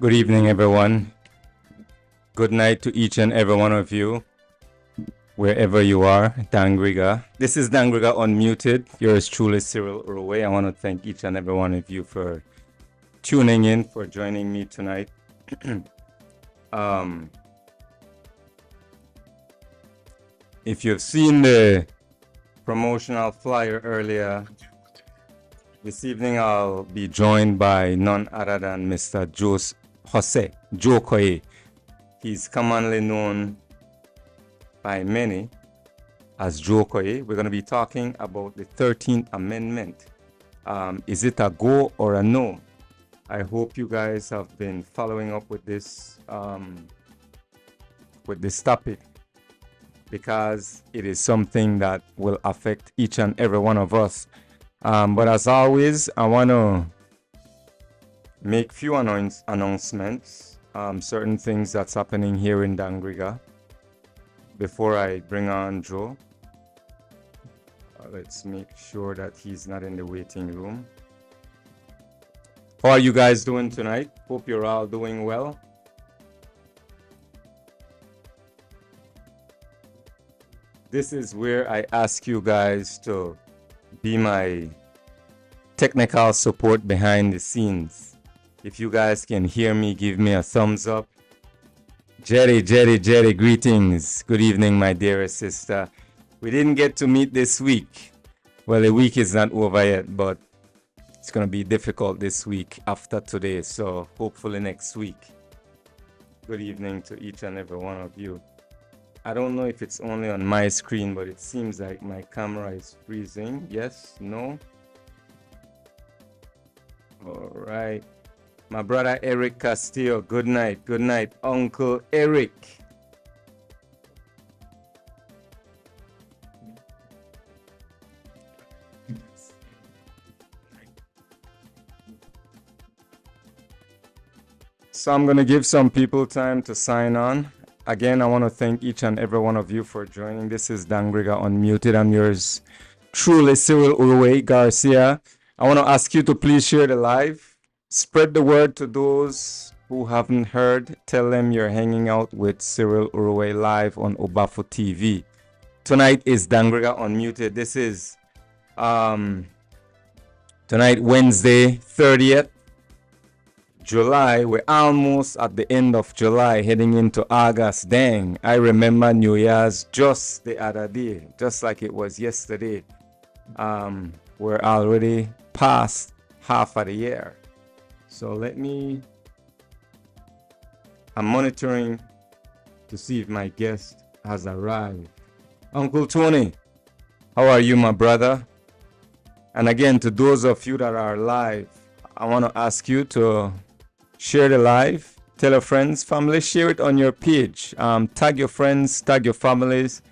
Good evening, everyone. Good night to each and every one of you, wherever you are. Dangriga. This is Dangriga UnMuted. Yours truly, Cyril Uruwei. I want to thank each and every one of you for tuning in, for joining me tonight. If you've seen the promotional flyer earlier, this evening I'll be joined by none other than Mr. Joe Coye. He's commonly known by many as Joe Coye. We're going to be talking about the 13th Amendment. Is it a go or a no? I hope you guys have been following up with this topic, because it is something that will affect each and every one of us. But as always, I want to make few announcements, certain things that's happening here in Dangriga before I bring on Joe. Let's make sure that he's not in the waiting room. How are you guys doing tonight? Hope you're all doing well. This is where I ask you guys to be my technical support behind the scenes. If you guys can hear me, give me a thumbs up. Jerry, greetings. Good evening, my dearest sister. We didn't get to meet this week. Well, the week is not over yet, but it's going to be difficult this week after today. So hopefully next week. Good evening to each and every one of you. I don't know if it's only on my screen, but it seems like my camera is freezing. Yes, no. All right. My brother Eric Castillo, good night. Good night, Uncle Eric. So I'm going to give some people time to sign on. Again, I want to thank each and every one of you for joining. This is Dangriga UnMuted. I'm yours truly, Cyril Uruwei Garcia. I want to ask you to please share the live. Spread the word to those who haven't heard. Tell them you're hanging out with Cyril Uruwei live on UBAFU TV. Tonight is Dangriga UnMuted. This is tonight, Wednesday, 30th July. We're almost at the end of July, heading into August. Dang, I remember New Year's just the other day, just like it was yesterday. We're already past half of the year. So I'm monitoring to see if my guest has arrived. Uncle Tony, how are you, my brother? And again, to those of you that are live, I want to ask you to share the live, tell your friends, family, share it on your page. Tag your friends, tag your families.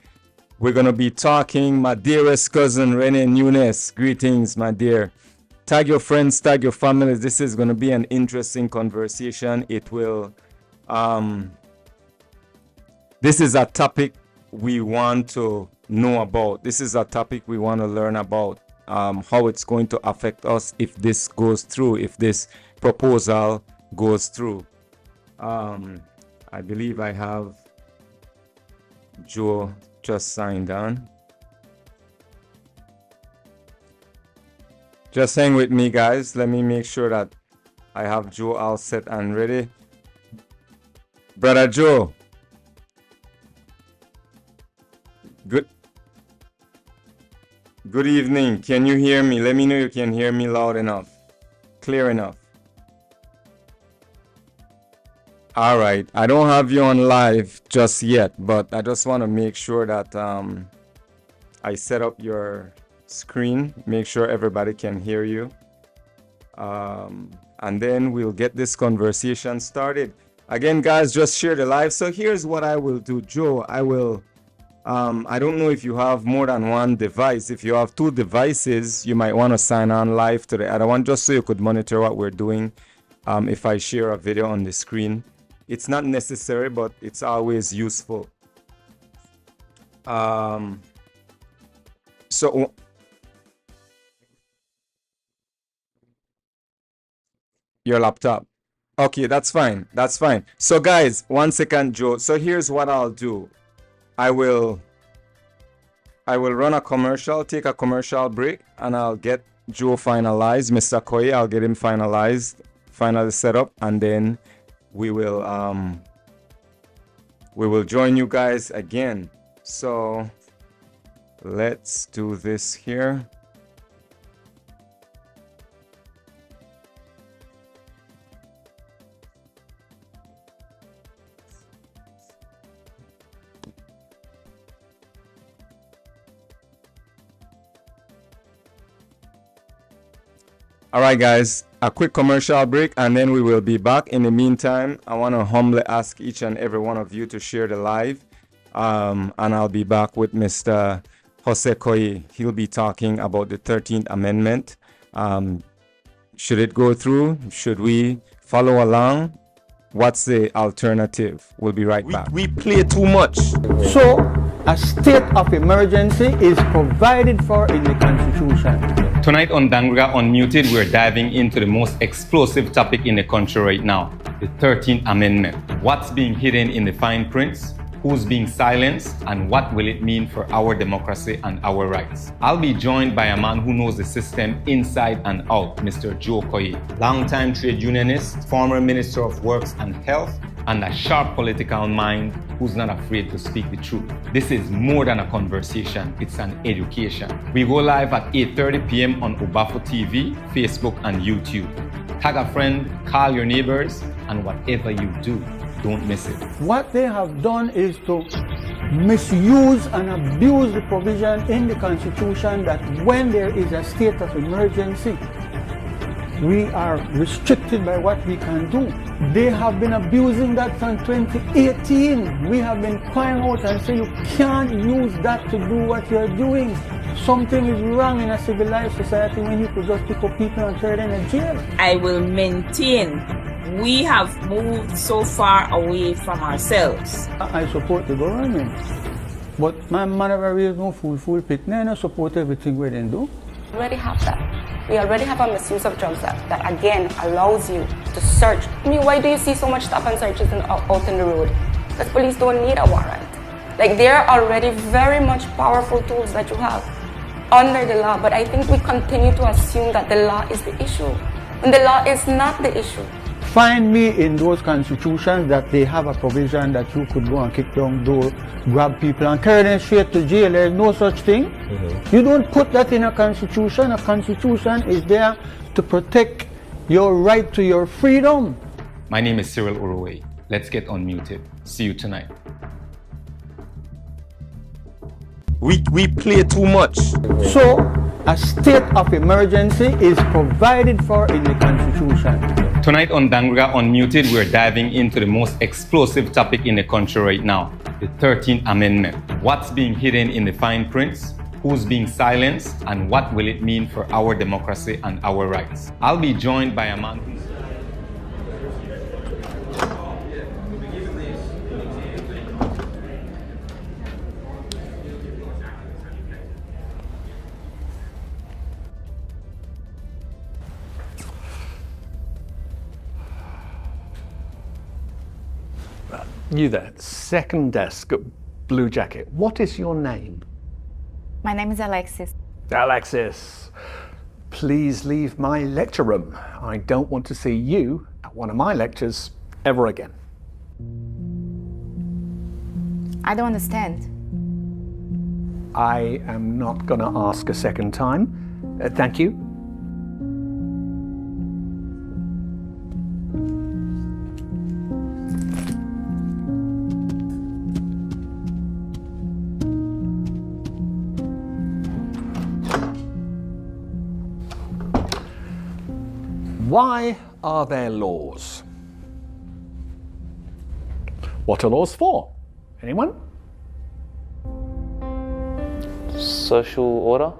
We're going to be talking, my dearest cousin, Renee Nunes. Greetings, my dear. Tag your friends, tag your families. This is going to be an interesting conversation. It will, this is a topic we want to know about. This is a topic we want to learn about, how it's going to affect us if this goes through, if this proposal goes through. I believe I have Joe just signed on. Just hang with me, guys. Let me make sure that I have Joe all set and ready. Brother Joe. Good evening. Can you hear me? Let me know you can hear me loud enough, clear enough. All right. I don't have you on live just yet, but I just want to make sure that I set up your screen, make sure everybody can hear you. And then we'll get this conversation started. Again, guys, just share the live. So here's what I will do, Joe. I will, I don't know if you have more than one device. If you have two devices, you might want to sign on live to the other one, just so you could monitor what we're doing. If I share a video on the screen, it's not necessary, but it's always useful. So your laptop. Okay, that's fine. That's fine. So guys, 1 second, Joe. So here's what I'll do. I will run a commercial, take a commercial break, and I'll get Joe finalized. Mr. Coye, I'll get him finalized, finally set up, and then we will join you guys again. So let's do this here. All right, guys, a quick commercial break, and then we will be back. In the meantime, I want to humbly ask each and every one of you to share the live, and I'll be back with Mr. Jose Coye. He'll be talking about the 13th Amendment. Should it go through? Should we follow along? What's the alternative? We'll be right back. We play too much. So, a state of emergency is provided for in the Constitution. Tonight on Dangriga UnMuted, we're diving into the most explosive topic in the country right now, the 13th Amendment. What's being hidden in the fine prints? Who's being silenced? And what will it mean for our democracy and our rights? I'll be joined by a man who knows the system inside and out, Mr. Joe Coye, longtime trade unionist, former Minister of Works and Health, and a sharp political mind who's not afraid to speak the truth. This is more than a conversation, it's an education. We go live at 8:30 p.m. on UBAFU TV, Facebook, and YouTube. Tag a friend, call your neighbors, and whatever you do, don't miss it. What they have done is to misuse and abuse the provision in the Constitution that when there is a state of emergency, we are restricted by what we can do. They have been abusing that from 2018. We have been crying out and saying you can't use that to do what you're doing. Something is wrong in a civilized society when you could just pick up people and throw them in jail. I will maintain we have moved so far away from ourselves. I support the government, but my man never raised no fool pit. I don't support everything we didn't do. We already have that. We already have a misuse of drugs that again allows you to search. I mean, why do you see so much stop and searches out in the road? Because police don't need a warrant. Like, there are already very much powerful tools that you have under the law, but I think we continue to assume that the law is the issue, when the law is not the issue. Find me in those constitutions that they have a provision that you could go and kick down door, grab people and carry them straight to jail. There is no such thing. You don't put that in a constitution. A constitution is there to protect your right to your freedom. My name is Cyril Uruwei. Let's get unmuted. See you tonight. We play too much. So, a state of emergency is provided for in the Constitution. Tonight on Dangriga UnMuted, we're diving into the most explosive topic in the country right now, the 13th Amendment. What's being hidden in the fine prints? Who's being silenced? And what will it mean for our democracy and our rights? I'll be joined by a man who's... You there, second desk, blue jacket. What is your name? My name is Alexis. Alexis, please leave my lecture room. I don't want to see you at one of my lectures ever again. I don't understand. I am not going to ask a second time. Thank you. Why are there laws? What are laws for? Anyone? Social order?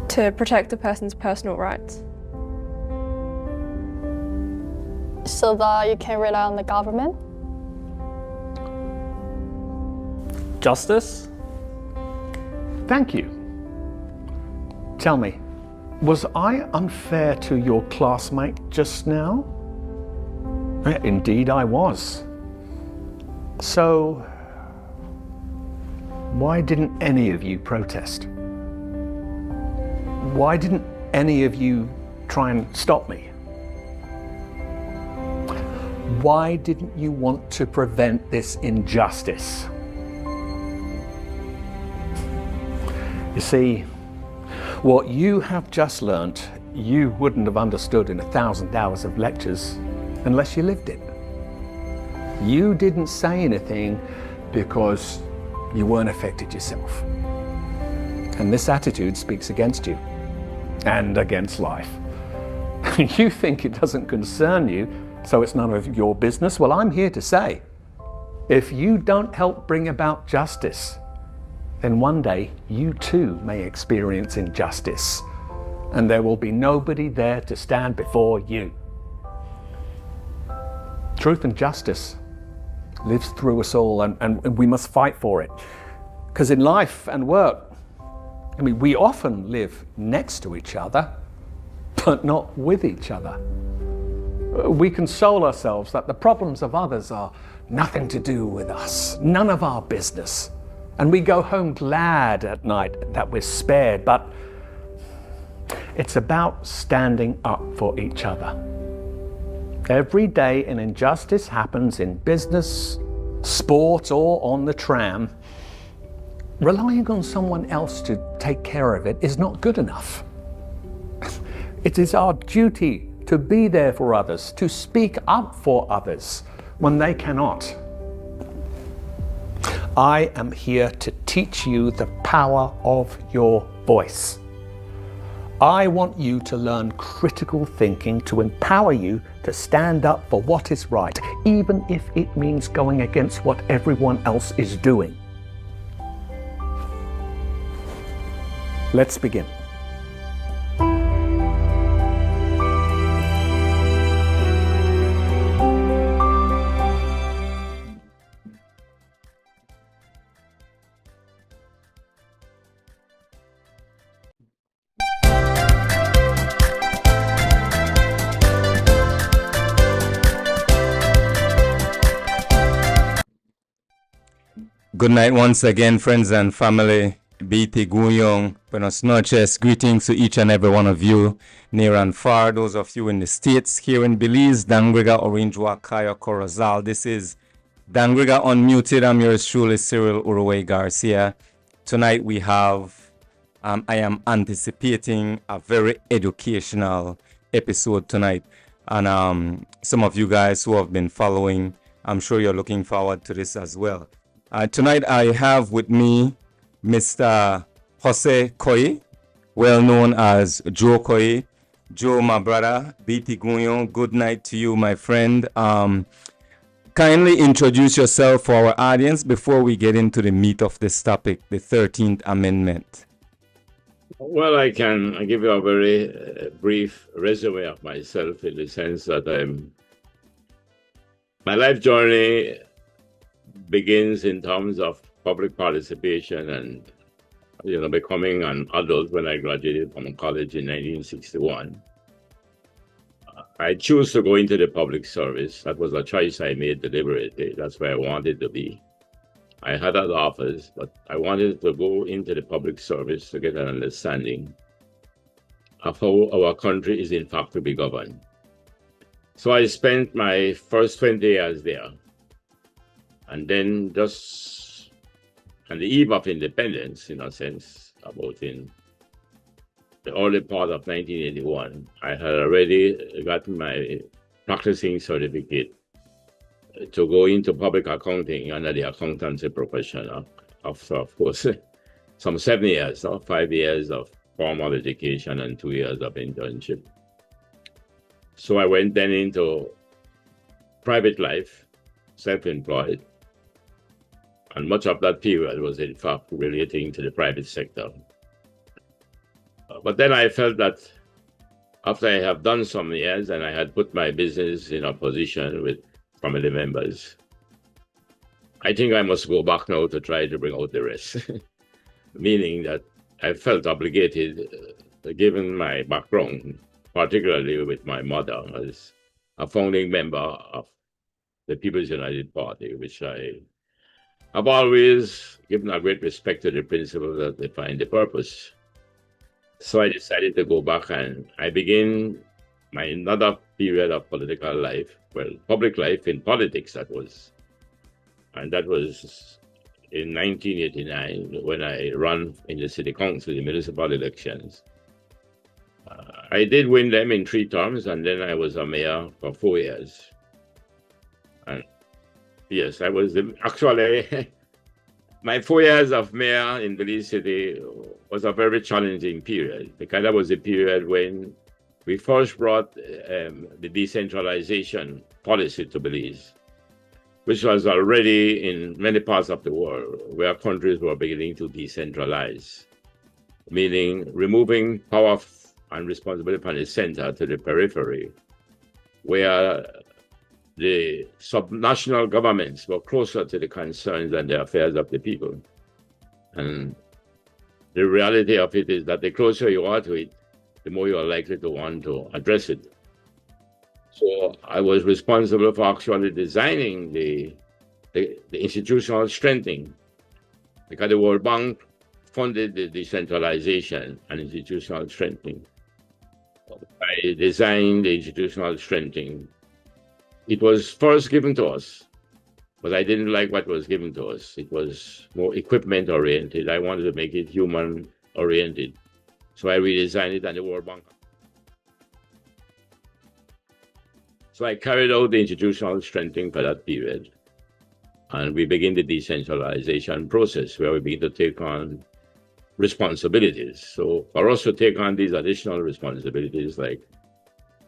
To protect a person's personal rights. So that you can rely on the government? Justice? Thank you. Tell me, Was I unfair to your classmate just now? Indeed I was. So, why didn't any of you protest? Why didn't any of you try and stop me? Why didn't you want to prevent this injustice? You see, what you have just learnt, you wouldn't have understood in 1,000 hours of lectures unless you lived it. You didn't say anything because you weren't affected yourself. And this attitude speaks against you and against life. You think it doesn't concern you, so it's none of your business. Well, I'm here to say, if you don't help bring about justice, then one day you too may experience injustice, and there will be nobody there to stand before you. Truth and justice lives through us all, and we must fight for it. Because in life and work, I mean, we often live next to each other, but not with each other. We console ourselves that the problems of others are nothing to do with us, none of our business. And we go home glad at night that we're spared, but it's about standing up for each other. Every day an injustice happens in business, sport, or on the tram. Relying on someone else to take care of it is not good enough. It is our duty to be there for others, to speak up for others when they cannot. I am here to teach you the power of your voice. I want you to learn critical thinking to empower you to stand up for what is right, even if it means going against what everyone else is doing. Let's begin. Good night once again, friends and family. BT Guyong, buenos noches. Greetings to each and every one of you, near and far. Those of you in the States, here in Belize, Dangriga, Orange, Coye, Corozal. This is Dangriga UnMuted. I'm yours truly, Cyril Uruwei Garcia. Tonight we have, I am anticipating a very educational episode tonight. And some of you guys who have been following, I'm sure you're looking forward to this as well. Tonight I have with me Mr. Jose Coye, well known as Joe Coye. Joe, my brother, BT Guyong, good night to you, my friend. Kindly introduce yourself for our audience before we get into the meat of this topic, the 13th Amendment. Well, I give you a very brief resume of myself in the sense that my life journey begins in terms of public participation and, becoming an adult when I graduated from college in 1961. I chose to go into the public service. That was a choice I made deliberately. That's where I wanted to be. I had other offers, but I wanted to go into the public service to get an understanding of how our country is in fact to be governed. So I spent my first 20 years there. And then just on the eve of independence, in a sense, about in the early part of 1981, I had already gotten my practicing certificate to go into public accounting under the accountancy profession after, of course, some 7 years, 5 years of formal education and 2 years of internship. So I went then into private life, self-employed. And much of that period was, in fact, relating to the private sector. But then I felt that after I have done some years and I had put my business in a position with family members, I think I must go back now to try to bring out the rest. Meaning that I felt obligated given my background, particularly with my mother as a founding member of the People's United Party, which I've always given a great respect to the principles that define the purpose. So I decided to go back and I began my another period of political life, well, public life in politics, that was. And that was in 1989 when I ran in the city council, the municipal elections. I did win them in 3 terms, and then I was a mayor for 4 years. And yes, I was actually, my 4 years of mayor in Belize City was a very challenging period, because that was a period when we first brought the decentralization policy to Belize, which was already in many parts of the world where countries were beginning to decentralize, meaning removing power and responsibility from the center to the periphery, where the subnational governments were closer to the concerns and the affairs of the people. And the reality of it is that the closer you are to it, the more you are likely to want to address it. So I was responsible for actually designing the institutional strengthening, because the World Bank funded the decentralization and institutional strengthening. I designed the institutional strengthening. It was first given to us, but I didn't like what was given to us. It was more equipment oriented. I wanted to make it human oriented. So I redesigned it and the World Bank. So I carried out the institutional strengthening for that period. And we begin the decentralization process where we begin to take on responsibilities. So for us to take on these additional responsibilities like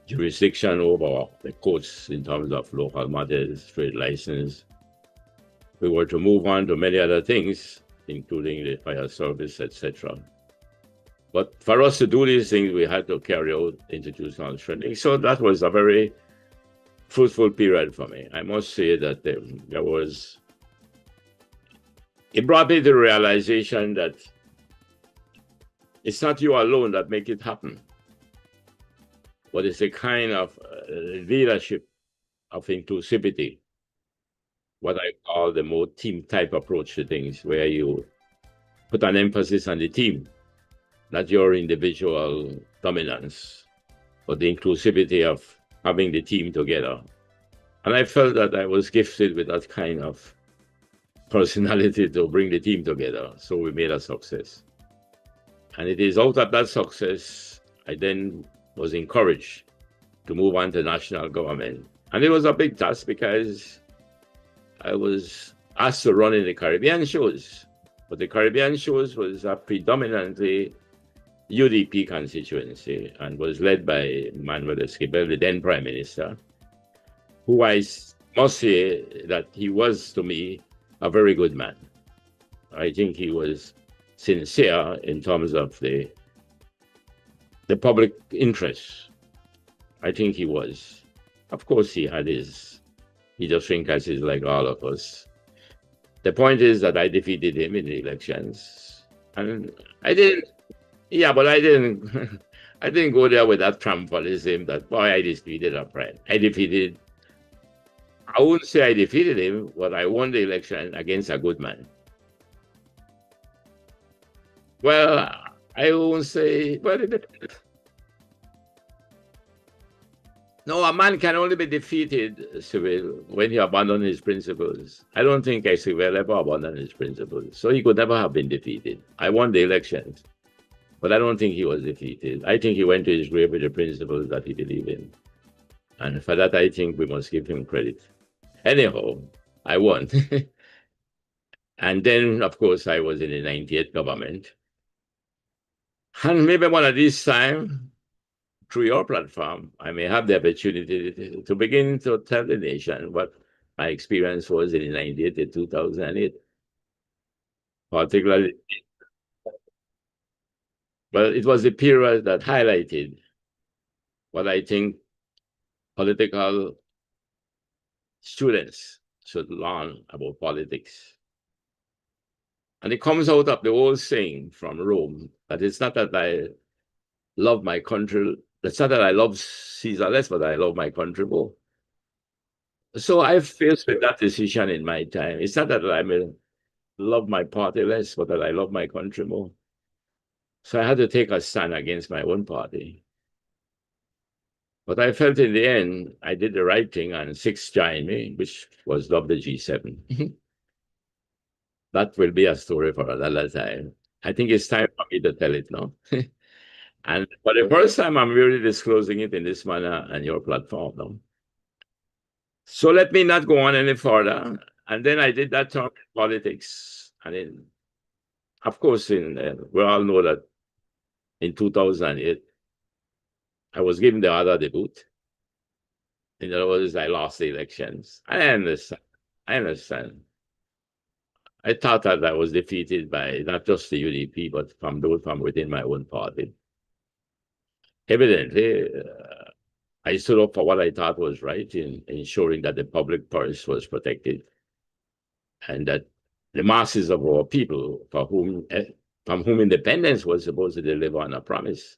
jurisdiction over the courts in terms of local matters, trade license, we were to move on to many other things, including the fire service, etc. But for us to do these things, we had to carry out institutional strengthening. So that was a very fruitful period for me. I must say that it brought me to the realization that it's not you alone that make it happen, but it's a kind of leadership of inclusivity, what I call the more team type approach to things, where you put an emphasis on the team, not your individual dominance, but the inclusivity of having the team together. And I felt that I was gifted with that kind of personality to bring the team together. So we made a success. And it is out of that success, I then was encouraged to move on to national government. And it was a big task because I was asked to run in the Caribbean shows. But the Caribbean shows was a predominantly UDP constituency and was led by Manuel Esquivel, the then Prime Minister, who I must say that he was, to me, a very good man. I think he was sincere in terms of the public interest. I think he was. Of course, he had his idiosyncrasies like all of us. The point is that I defeated him in the elections. And I didn't, yeah, but I didn't, I didn't go there with that triumphalism that, boy, I defeated a friend. I wouldn't say I defeated him, but I won the election against a good man. Well, I won't say, well, no, a man can only be defeated, Cyril, when he abandons his principles. I don't think Cyril ever abandoned his principles, so he could never have been defeated. I won the elections, but I don't think he was defeated. I think he went to his grave with the principles that he believed in. And for that, I think we must give him credit. Anyhow, I won. And then, of course, I was in the 98 government. And maybe one of these times, through your platform, I may have the opportunity to begin to tell the nation what my experience was in the 98 to 2008. Particularly, well, it was a period that highlighted what I think political students should learn about politics. And it comes out of the old saying from Rome that it's not that love my country. It's not that I love Caesar less, but I love my country more. So I faced with that decision in my time. It's not that I love my party less, but that I love my country more. So I had to take a stand against my own party. But I felt in the end, I did the right thing, and 6 joined me, which was dubbed the G7. That will be a story for another time. I think it's time for me to tell it now. And for the first time, I'm really disclosing it in this manner on your platform now. So let me not go on any further. And then I did that term in politics. And then, of course, we all know that in 2008, I was given the other debut. In other words, I lost the elections. I understand. I thought that I was defeated by not just the UDP, but from those from within my own party. Evidently, I stood up for what I thought was right in ensuring that the public purse was protected and that the masses of our people from whom independence was supposed to deliver on a promise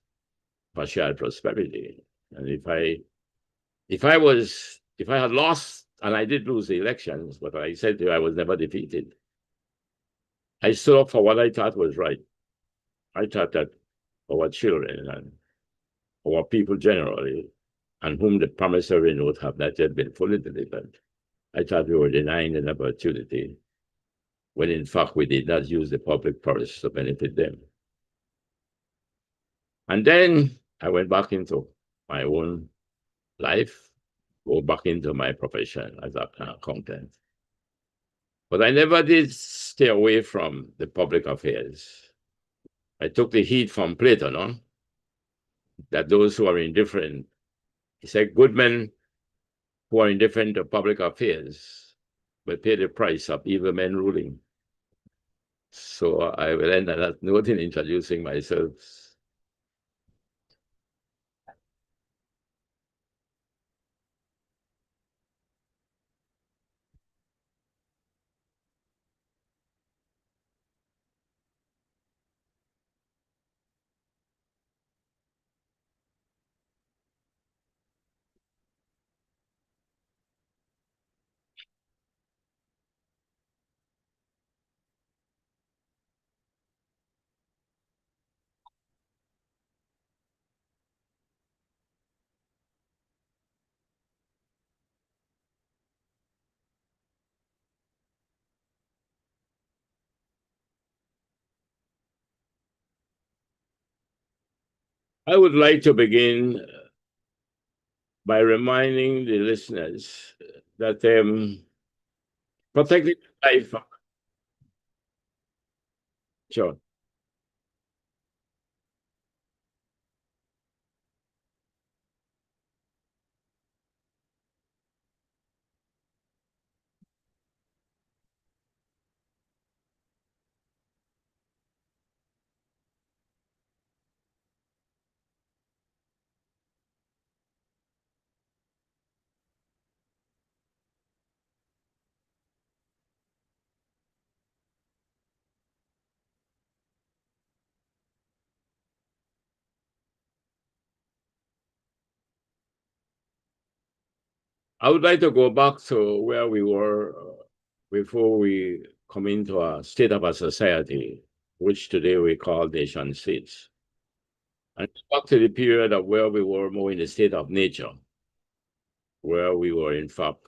for shared prosperity. And if I had lost, and I did lose the elections, but I said to you, I was never defeated. I stood up for what I thought was right. I thought that our children and our people generally, and whom the promissory note have not yet been fully delivered, I thought we were denying an opportunity when in fact we did not use the public purse to benefit them. And then I went back into my own life, go back into my profession as an accountant. But I never did stay away from the public affairs. I took the heat from Plato, no? That those who are indifferent, he said, good men who are indifferent to public affairs will pay the price of evil men ruling. So I will end on that note in introducing myself. I would like to begin by reminding the listeners that protecting life. Sure. I would like to go back to where we were before we come into a state of a society, which today we call nation states. And back to the period of where we were more in the state of nature, where we were in fact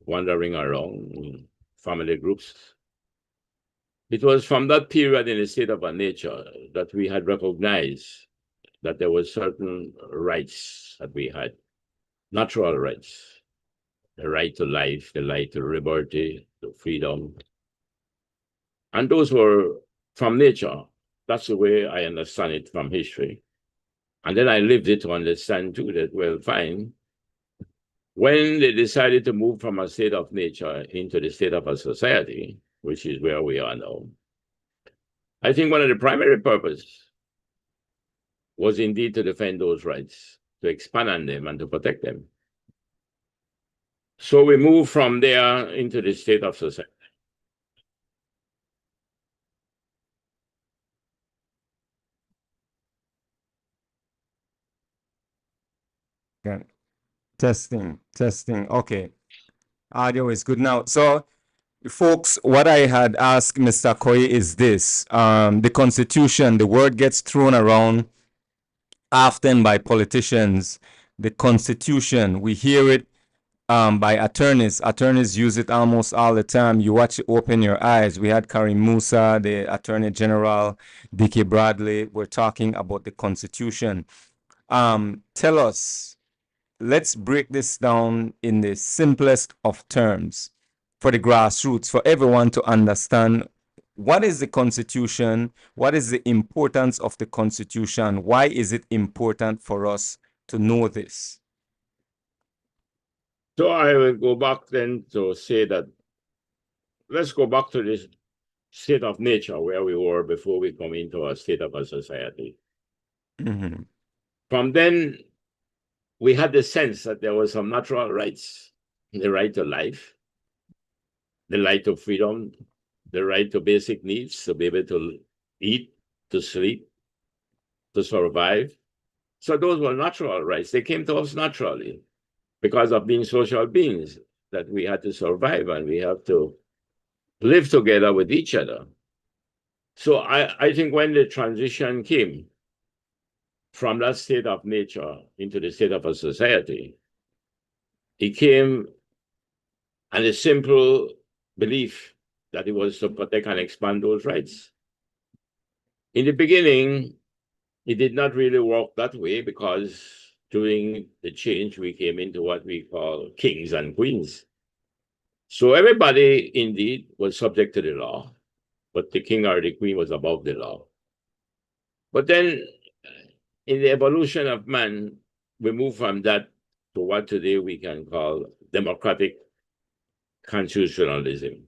wandering around in family groups. It was from that period in the state of our nature that we had recognized that there were certain rights that we had, natural rights. The right to life, the right to liberty, to freedom. And those were from nature. That's the way I understand it from history. And then I lived it to understand too that, well, fine. When they decided to move from a state of nature into the state of a society, which is where we are now, I think one of the primary purposes was indeed to defend those rights, to expand on them and to protect them. So we move from there into the state of society. Okay. Testing, testing. Okay. Audio is good now. So, folks, what I had asked Mr. Coye is this. The Constitution, the word gets thrown around often by politicians. The Constitution, we hear it by attorneys. Attorneys use it almost all the time. You watch it, open your eyes. We had Karim Musa, the Attorney General, Dickie Bradley. We're talking about the Constitution. Tell us, let's break this down in the simplest of terms for the grassroots, for everyone to understand what is the Constitution, what is the importance of the Constitution, why is it important for us to know this? So I will go back then to say that let's go back to this state of nature where we were before we come into a state of a society. Mm-hmm. From then, we had the sense that there were some natural rights, the right to life, the right to freedom, the right to basic needs, to be able to eat, to sleep, to survive. So those were natural rights. They came to us naturally because of being social beings, that we had to survive and we have to live together with each other. So I think when the transition came from that state of nature into the state of a society, it came and a simple belief that it was to protect and expand those rights. In the beginning, it did not really work that way because during the change, we came into what we call kings and queens. So everybody indeed was subject to the law, but the king or the queen was above the law. But then in the evolution of man, we move from that to what today we can call democratic constitutionalism.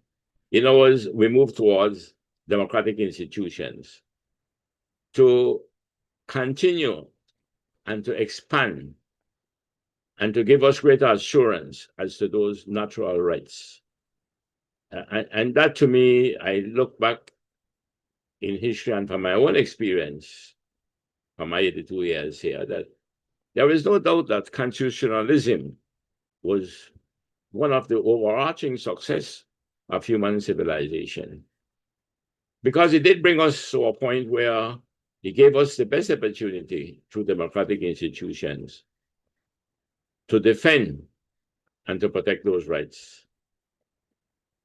In other words, we move towards democratic institutions to continue and to expand and to give us greater assurance as to those natural rights. And that to me, I look back in history and from my own experience, from my 82 years here, that there is no doubt that constitutionalism was one of the overarching success of human civilization. Because it did bring us to a point where it gave us the best opportunity through democratic institutions to defend and to protect those rights.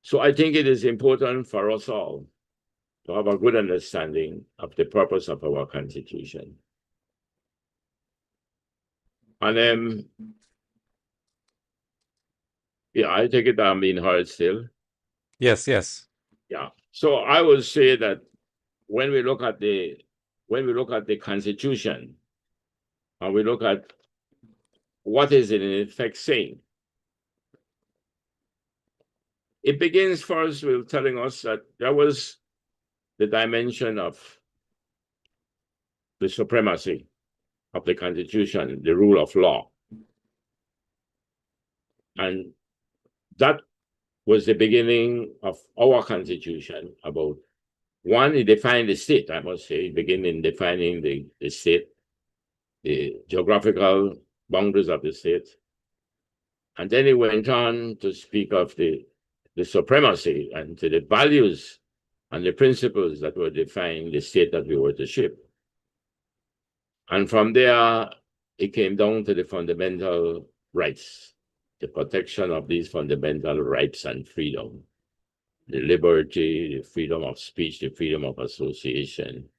So I think it is important for us all to have a good understanding of the purpose of our Constitution. And yeah, I take it I'm being heard still. Yes, yes. Yeah. So I would say that when we look at the Constitution, and we look at what is it in effect saying, it begins first with telling us that there was the dimension of the supremacy of the Constitution, the rule of law. And that was the beginning of our Constitution about, one, it defined the state, I must say, beginning defining the state, the geographical boundaries of the state. And then it went on to speak of the supremacy and to the values and the principles that were defining the state that we were to shape. And from there, it came down to the fundamental rights, the protection of these fundamental rights and freedom, the liberty, the freedom of speech, the freedom of association.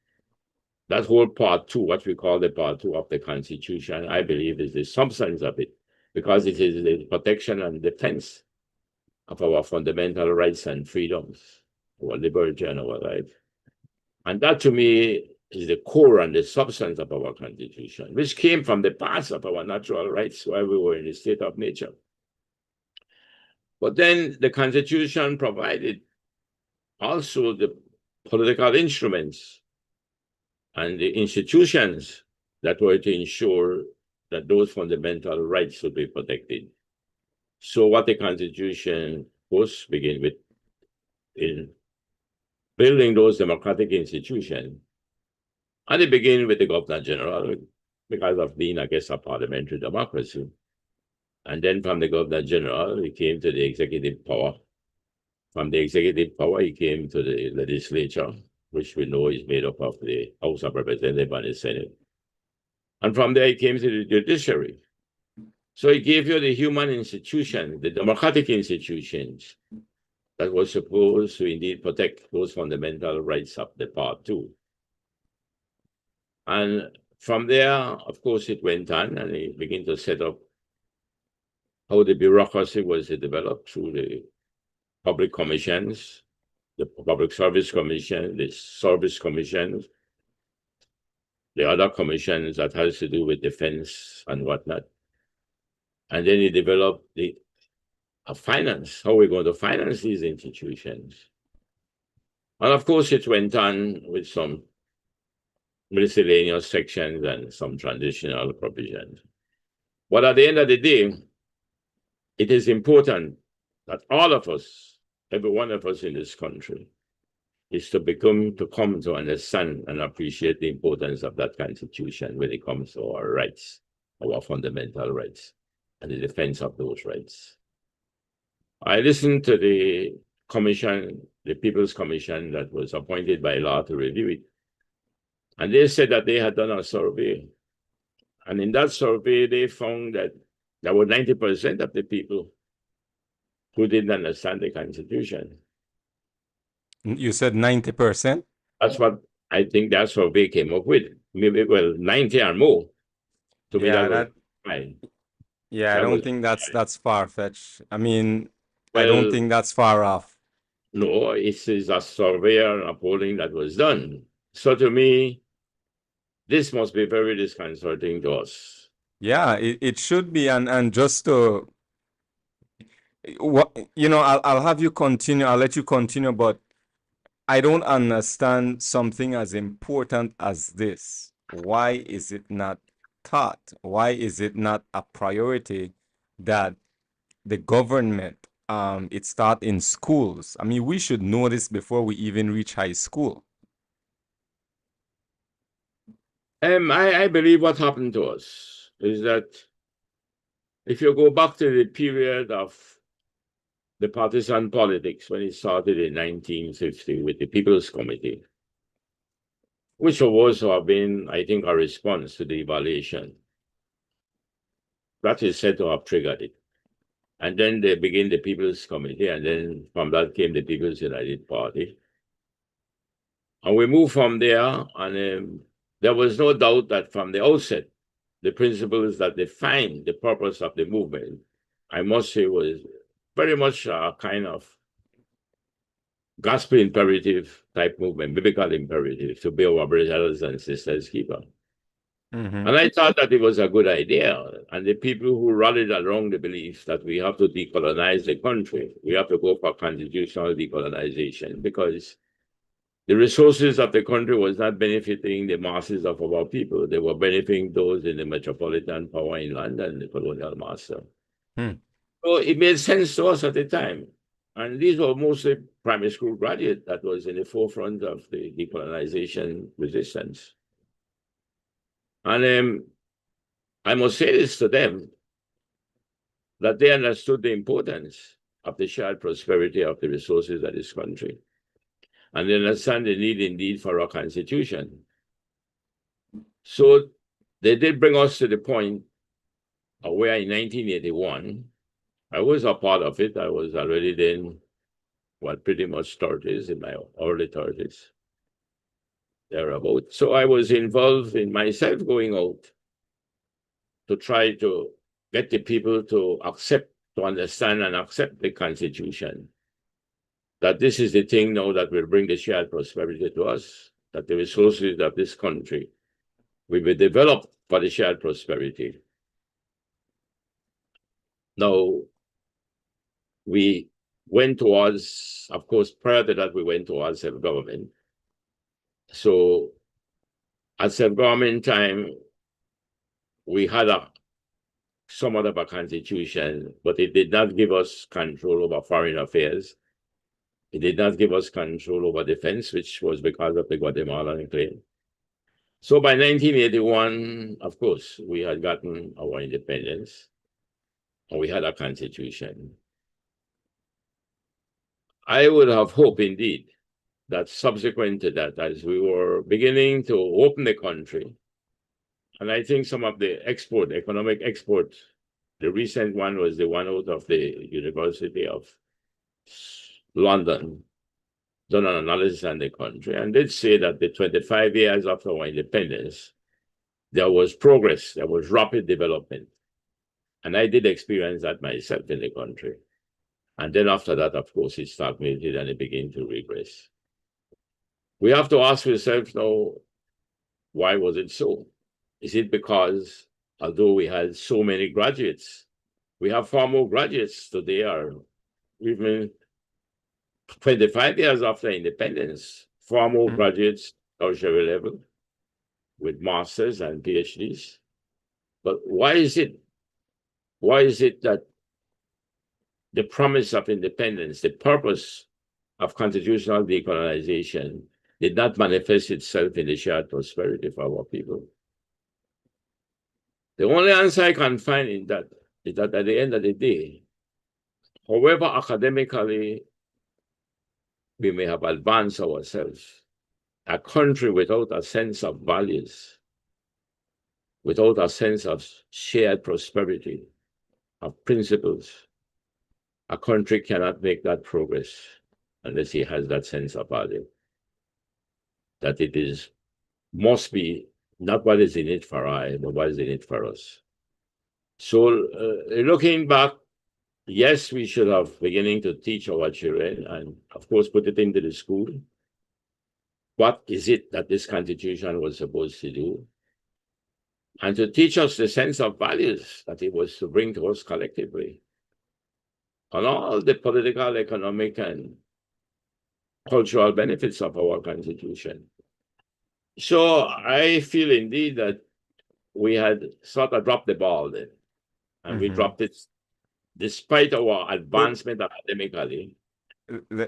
That whole part two, what we call the part two of the Constitution, I believe is the substance of it, because it is the protection and defense of our fundamental rights and freedoms, our liberty and our life. And that to me is the core and the substance of our Constitution, which came from the past of our natural rights while we were in a state of nature. But then the Constitution provided also the political instruments and the institutions that were to ensure that those fundamental rights would be protected. So what the Constitution was begin with in building those democratic institutions, and it began with the Governor General, because of being, I guess, a parliamentary democracy. And then from the Governor General, he came to the executive power. From the executive power, he came to the legislature, which we know is made up of the House of Representatives and the Senate. And from there, he came to the judiciary. So he gave you the human institution, the democratic institutions that were supposed to indeed protect those fundamental rights of the part too. And from there, of course, it went on and he began to set up how the bureaucracy was developed through the public commissions, the Public Service Commission, the Service Commission, the other commissions that has to do with defense and whatnot. And then he developed the finance, how we're going to finance these institutions. And of course, it went on with some miscellaneous sections and some transitional provisions. But at the end of the day, it is important that all of us, every one of us in this country, is to come to understand and appreciate the importance of that Constitution when it comes to our rights, our fundamental rights, and the defense of those rights. I listened to the commission, the People's Commission that was appointed by law to review it. And they said that they had done a survey. And in that survey, they found that there were 90% of the people who didn't understand the Constitution. You said 90%? That's what I think that survey came up with. Maybe, well, 90 or more. To me, right. Yeah, I don't think that's far-fetched. I mean, well, I don't think that's far off. No, it is a survey and a polling that was done. So to me, this must be very disconcerting to us. Yeah, it should be. And just to, I'll have you continue. I'll let you continue, but I don't understand something as important as this. Why is it not taught? Why is it not a priority that the government, it start in schools? I mean, we should know this before we even reach high school. I believe what happened to us is that if you go back to the period of the partisan politics when it started in 1950 with the People's Committee, which was to have been, I think, a response to the evaluation. That is said to have triggered it. And then they began the People's Committee, and then from that came the People's United Party. And we moved from there, and there was no doubt that from the outset, the principles that defined the purpose of the movement, I must say, was very much a kind of gospel imperative type movement, biblical imperative to be our brothers and sisters keeper. And I thought that it was a good idea. And the people who rallied along the belief that we have to decolonize the country, we have to go for constitutional decolonization because the resources of the country was not benefiting the masses of our people. They were benefiting those in the metropolitan power in London, the colonial master. So it made sense to us at the time. And these were mostly primary school graduates that was in the forefront of the decolonization resistance. And I must say this to them, that they understood the importance of the shared prosperity of the resources of this country. And they understand the need indeed for our constitution. So they did bring us to the point where in 1981, I was a part of it. I was already then, pretty much 30s, in my early 30s, thereabout. So I was involved in myself going out to try to get the people to understand and accept the Constitution. That this is the thing now that will bring the shared prosperity to us, that the resources of this country will be developed for the shared prosperity. Now, we went towards, of course, prior to that, we went towards self-government. So at self-government time, we had somewhat of a constitution, but it did not give us control over foreign affairs. It did not give us control over defense, which was because of the Guatemalan claim. So by 1981, of course, we had gotten our independence, and we had a constitution. I would have hoped indeed that subsequent to that, as we were beginning to open the country, and I think some of the economic export, the recent one was the one out of the University of London, done an analysis on the country, and did say that the 25 years after our independence, there was progress, there was rapid development. And I did experience that myself in the country. And then after that, of course, it stagnated and it began to regress. We have to ask ourselves now, why was it so? Is it because although we had so many graduates, we have far more graduates today, or even 25 years after independence, far more graduates tertiary level with masters and PhDs. But why is it that the promise of independence, the purpose of constitutional decolonization, did not manifest itself in the shared prosperity for our people? The only answer I can find in that is that at the end of the day, however academically we may have advanced ourselves, a country without a sense of values, without a sense of shared prosperity, of principles, a country cannot make that progress unless it has that sense of value. That it must be not what is in it for I, but what is in it for us. So looking back, yes, we should have beginning to teach our children and of course put it into the school. What is it that this constitution was supposed to do? And to teach us the sense of values that it was to bring to us collectively. On all the political, economic, and cultural benefits of our constitution. So I feel indeed that we had sort of dropped the ball then. And we dropped it despite our advancement academically.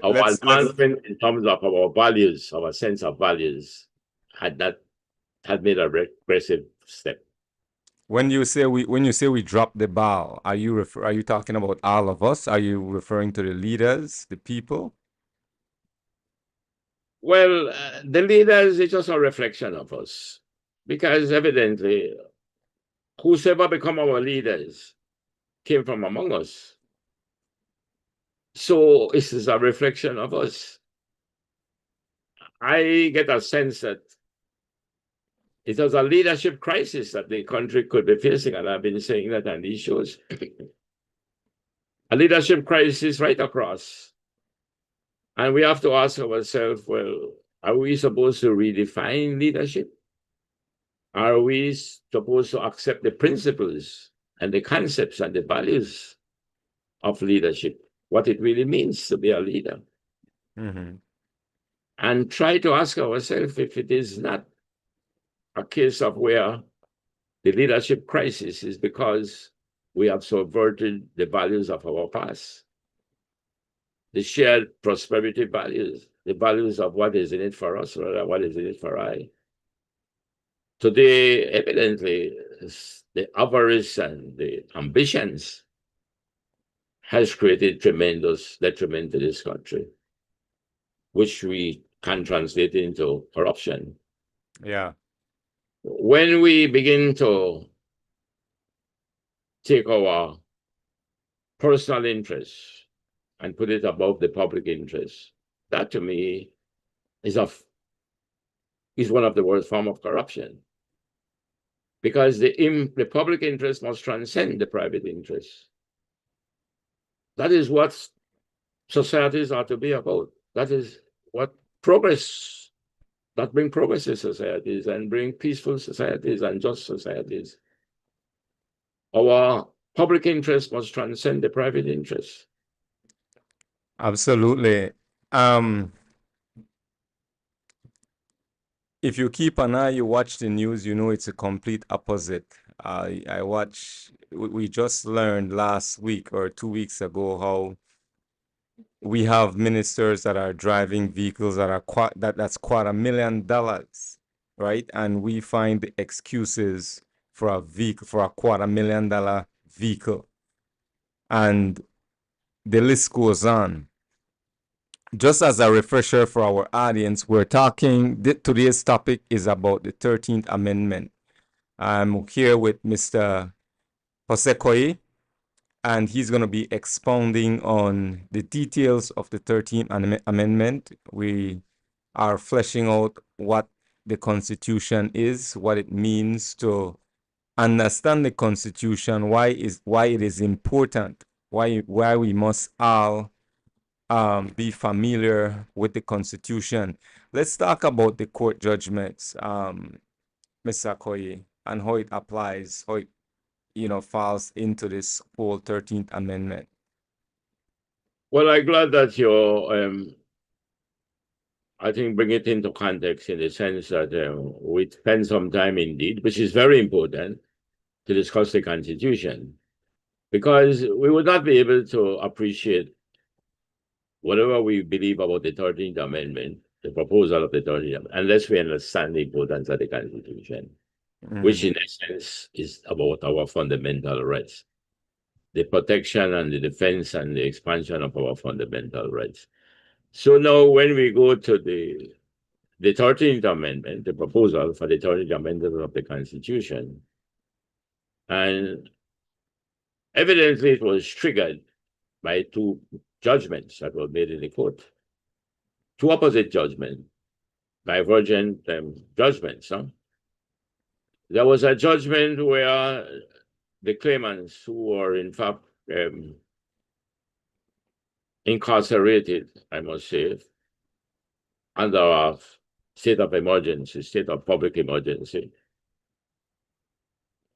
Our advancement in terms of our values, our sense of values, had made a regressive step. When you say we dropped the ball, are you talking about all of us? Are you referring to the leaders, the people? Well, the leaders is just a reflection of us, because evidently, whosoever become our leaders came from among us. So this is a reflection of us. I get a sense that it was a leadership crisis that the country could be facing, and I've been saying that on these shows. A leadership crisis right across. And we have to ask ourselves, well, are we supposed to redefine leadership? Are we supposed to accept the principles and the concepts and the values of leadership, what it really means to be a leader? And try to ask ourselves if it is not a case of where the leadership crisis is because we have subverted the values of our past, the shared prosperity values, the values of what is in it for us rather than what is in it for I. Today, evidently, the avarice and the ambitions has created tremendous detriment to this country, which we can translate into corruption. Yeah. When we begin to take our personal interests and put it above the public interest, that to me is one of the worst forms of corruption. Because the public interest must transcend the private interest. That is what societies are to be about. That is what progress, that bring progress to societies and bring peaceful societies and just societies. Our public interest must transcend the private interest. Absolutely. If you keep an eye, you watch the news, you know it's a complete opposite. We just learned last week or 2 weeks ago how we have ministers that are driving vehicles that are that's $250,000. right? And we find the excuses for a vehicle, for a $250,000 vehicle. And the list goes on. Just as a refresher for our audience, we're talking, today's topic is about the 13th Amendment. I'm here with Mr. Jose Coye, and he's going to be expounding on the details of the 13th Amendment. We are fleshing out what the Constitution is, what it means to understand the Constitution, why it is important, why we must all be familiar with the Constitution. Let's talk about the court judgments, Mr. Coye, and how it applies, how it falls into this whole 13th Amendment. Well, I'm glad that you're, I think, bring it into context in the sense that we spend some time indeed, which is very important, to discuss the Constitution, because we would not be able to appreciate whatever we believe about the 13th Amendment, the proposal of the 13th Amendment, unless we understand the importance of the Constitution, which in essence is about our fundamental rights, the protection and the defense and the expansion of our fundamental rights. So now when we go to the 13th Amendment, the proposal for the 13th Amendment of the Constitution, and evidently it was triggered by two judgments that were made in the court, two opposite judgments, divergent judgments. There was a judgment where the claimants who were in fact incarcerated, I must say, under a state of emergency, state of public emergency,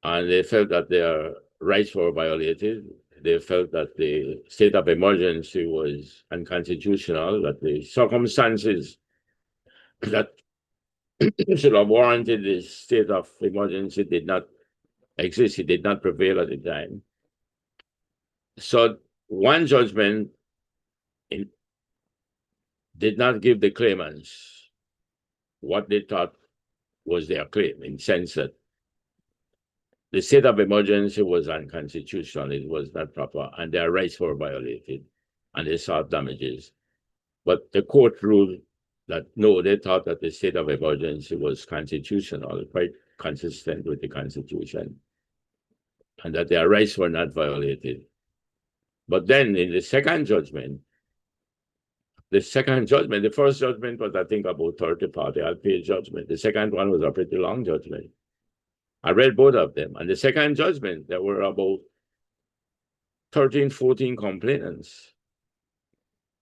and they felt that their rights were violated. They felt that the state of emergency was unconstitutional, that the circumstances that should have warranted the state of emergency did not exist. It did not prevail at the time. So one judgment did not give the claimants what they thought was their claim, in the sense that the state of emergency was unconstitutional, it was not proper, and their rights were violated, and they sought damages. But the court ruled that no, they thought that the state of emergency was constitutional, quite consistent with the Constitution, and that their rights were not violated. But then in the second judgment, the first judgment was, I think, about 30-40, I'll pay judgment. The second one was a pretty long judgment. I read both of them. And the second judgment, there were about 13, 14 complainants.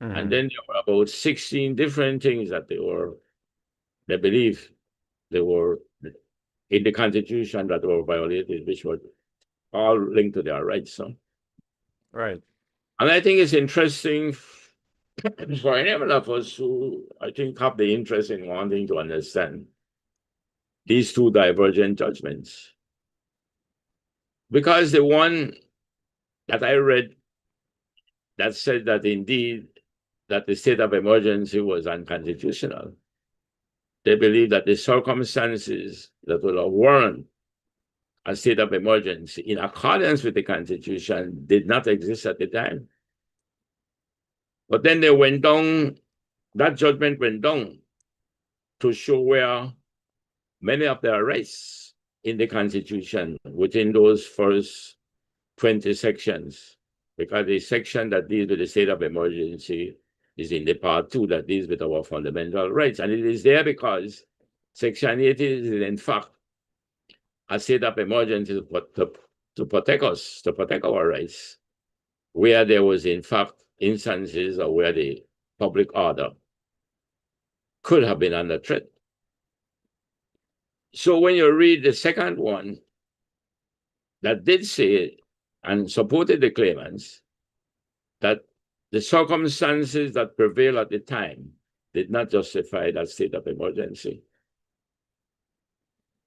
And then there were about 16 different things that they believed they were in the Constitution that were violated, which were all linked to their rights. Right. And I think it's interesting for any of us who, I think, have the interest in wanting to understand these two divergent judgments. Because the one that I read that said that indeed that the state of emergency was unconstitutional, they believe that the circumstances that will warrant a state of emergency in accordance with the Constitution did not exist at the time. But then they went down, that judgment went down to show where many of their rights in the Constitution within those first 20 sections, because the section that deals with the state of emergency is in the part 2 that deals with our fundamental rights. And it is there because Section 80 is in fact a state of emergency to protect us, to protect our rights, where there was in fact instances or where the public order could have been under threat. So when you read the second one that did say and supported the claimants that the circumstances that prevailed at the time did not justify that state of emergency,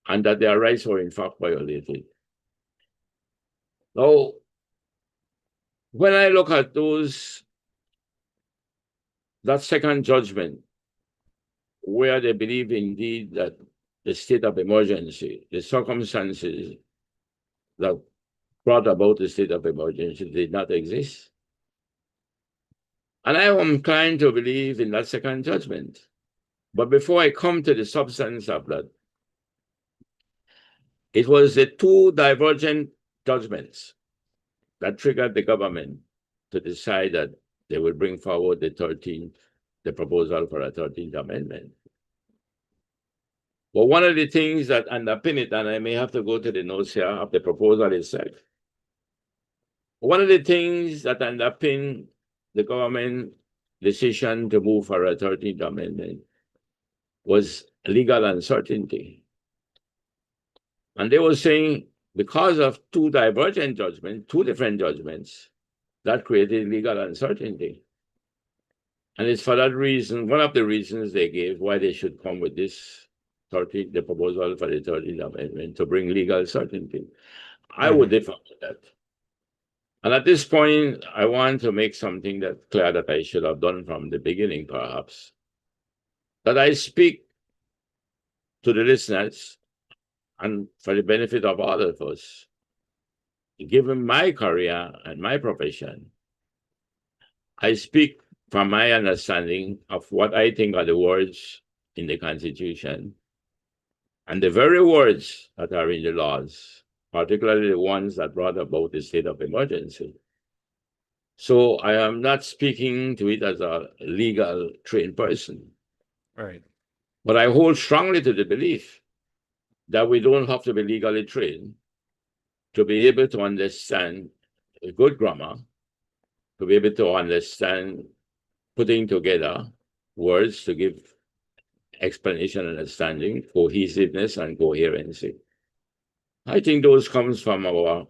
and that their rights were in fact violated. Now, when I look at that second judgment, where they believe indeed that the state of emergency, the circumstances that brought about the state of emergency did not exist. And I am inclined to believe in that second judgment. But before I come to the substance of that, it was the two divergent judgments that triggered the government to decide that they would bring forward the proposal for a 13th Amendment. But one of the things that underpin it, and I may have to go to the notes here of the proposal itself, one of the things that underpin the government decision to move for a 13th Amendment was legal uncertainty. And they were saying because of two divergent judgments, two different judgments, that created legal uncertainty. And it's for that reason, one of the reasons they gave why they should come with this the proposal for the 13th Amendment to bring legal certainty. I would differ with that. And at this point, I want to make something that clear that I should have done from the beginning, perhaps. That I speak to the listeners and for the benefit of all of us, given my career and my profession, I speak from my understanding of what I think are the words in the Constitution and the very words that are in the laws, particularly the ones that brought about the state of emergency. So I am not speaking to it as a legal trained person. Right. But I hold strongly to the belief that we don't have to be legally trained to be able to understand good grammar, to be able to understand putting together words to give explanation and understanding, cohesiveness and coherency. I think those comes from our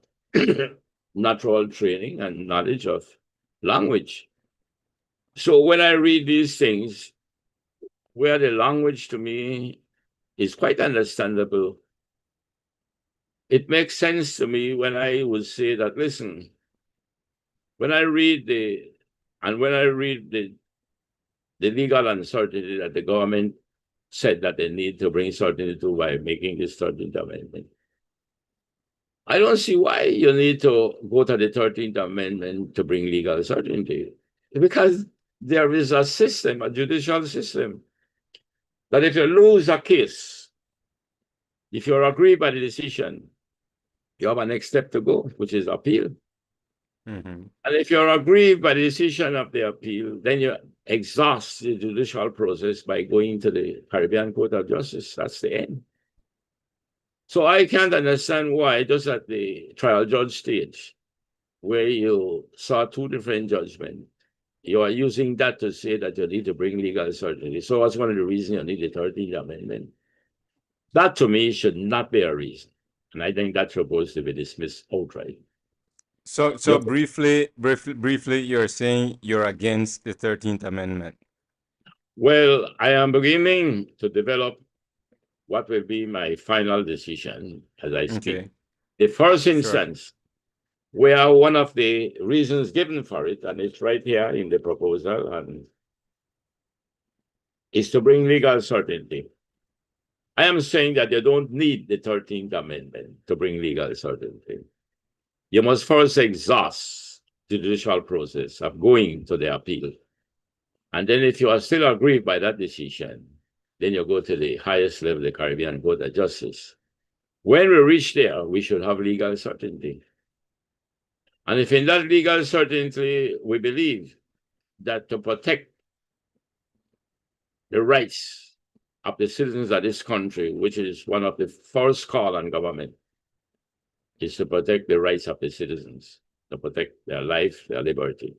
natural training and knowledge of language. So when I read these things, where the language to me is quite understandable, it makes sense to me when I would say that, listen, when I read the legal uncertainty that the government said that they need to bring certainty to by making this 13th Amendment, I don't see why you need to go to the 13th Amendment to bring legal certainty. Because there is a system, a judicial system, that if you lose a case, if you're aggrieved by the decision, you have a next step to go, which is appeal. And if you're aggrieved by the decision of the appeal, then you exhaust the judicial process by going to the Caribbean Court of Justice. That's the end. So I can't understand why, just at the trial judge stage, where you saw two different judgments, you are using that to say that you need to bring legal certainty. So that's one of the reasons you need the 13th Amendment. That to me should not be a reason. And I think that's supposed to be dismissed outright. So briefly, you're saying you're against the 13th Amendment. Well, I am beginning to develop what will be my final decision as I speak. Okay. The first instance, where one of the reasons given for it, and it's right here in the proposal, and is to bring legal certainty. I am saying that you don't need the 13th Amendment to bring legal certainty. You must first exhaust the judicial process of going to the appeal. And then if you are still aggrieved by that decision, then you go to the highest level, the Caribbean Court of Justice. When we reach there, we should have legal certainty. And if in that legal certainty, we believe that to protect the rights of the citizens of this country, which is one of the first call on government, is to protect the rights of the citizens, to protect their life, their liberty.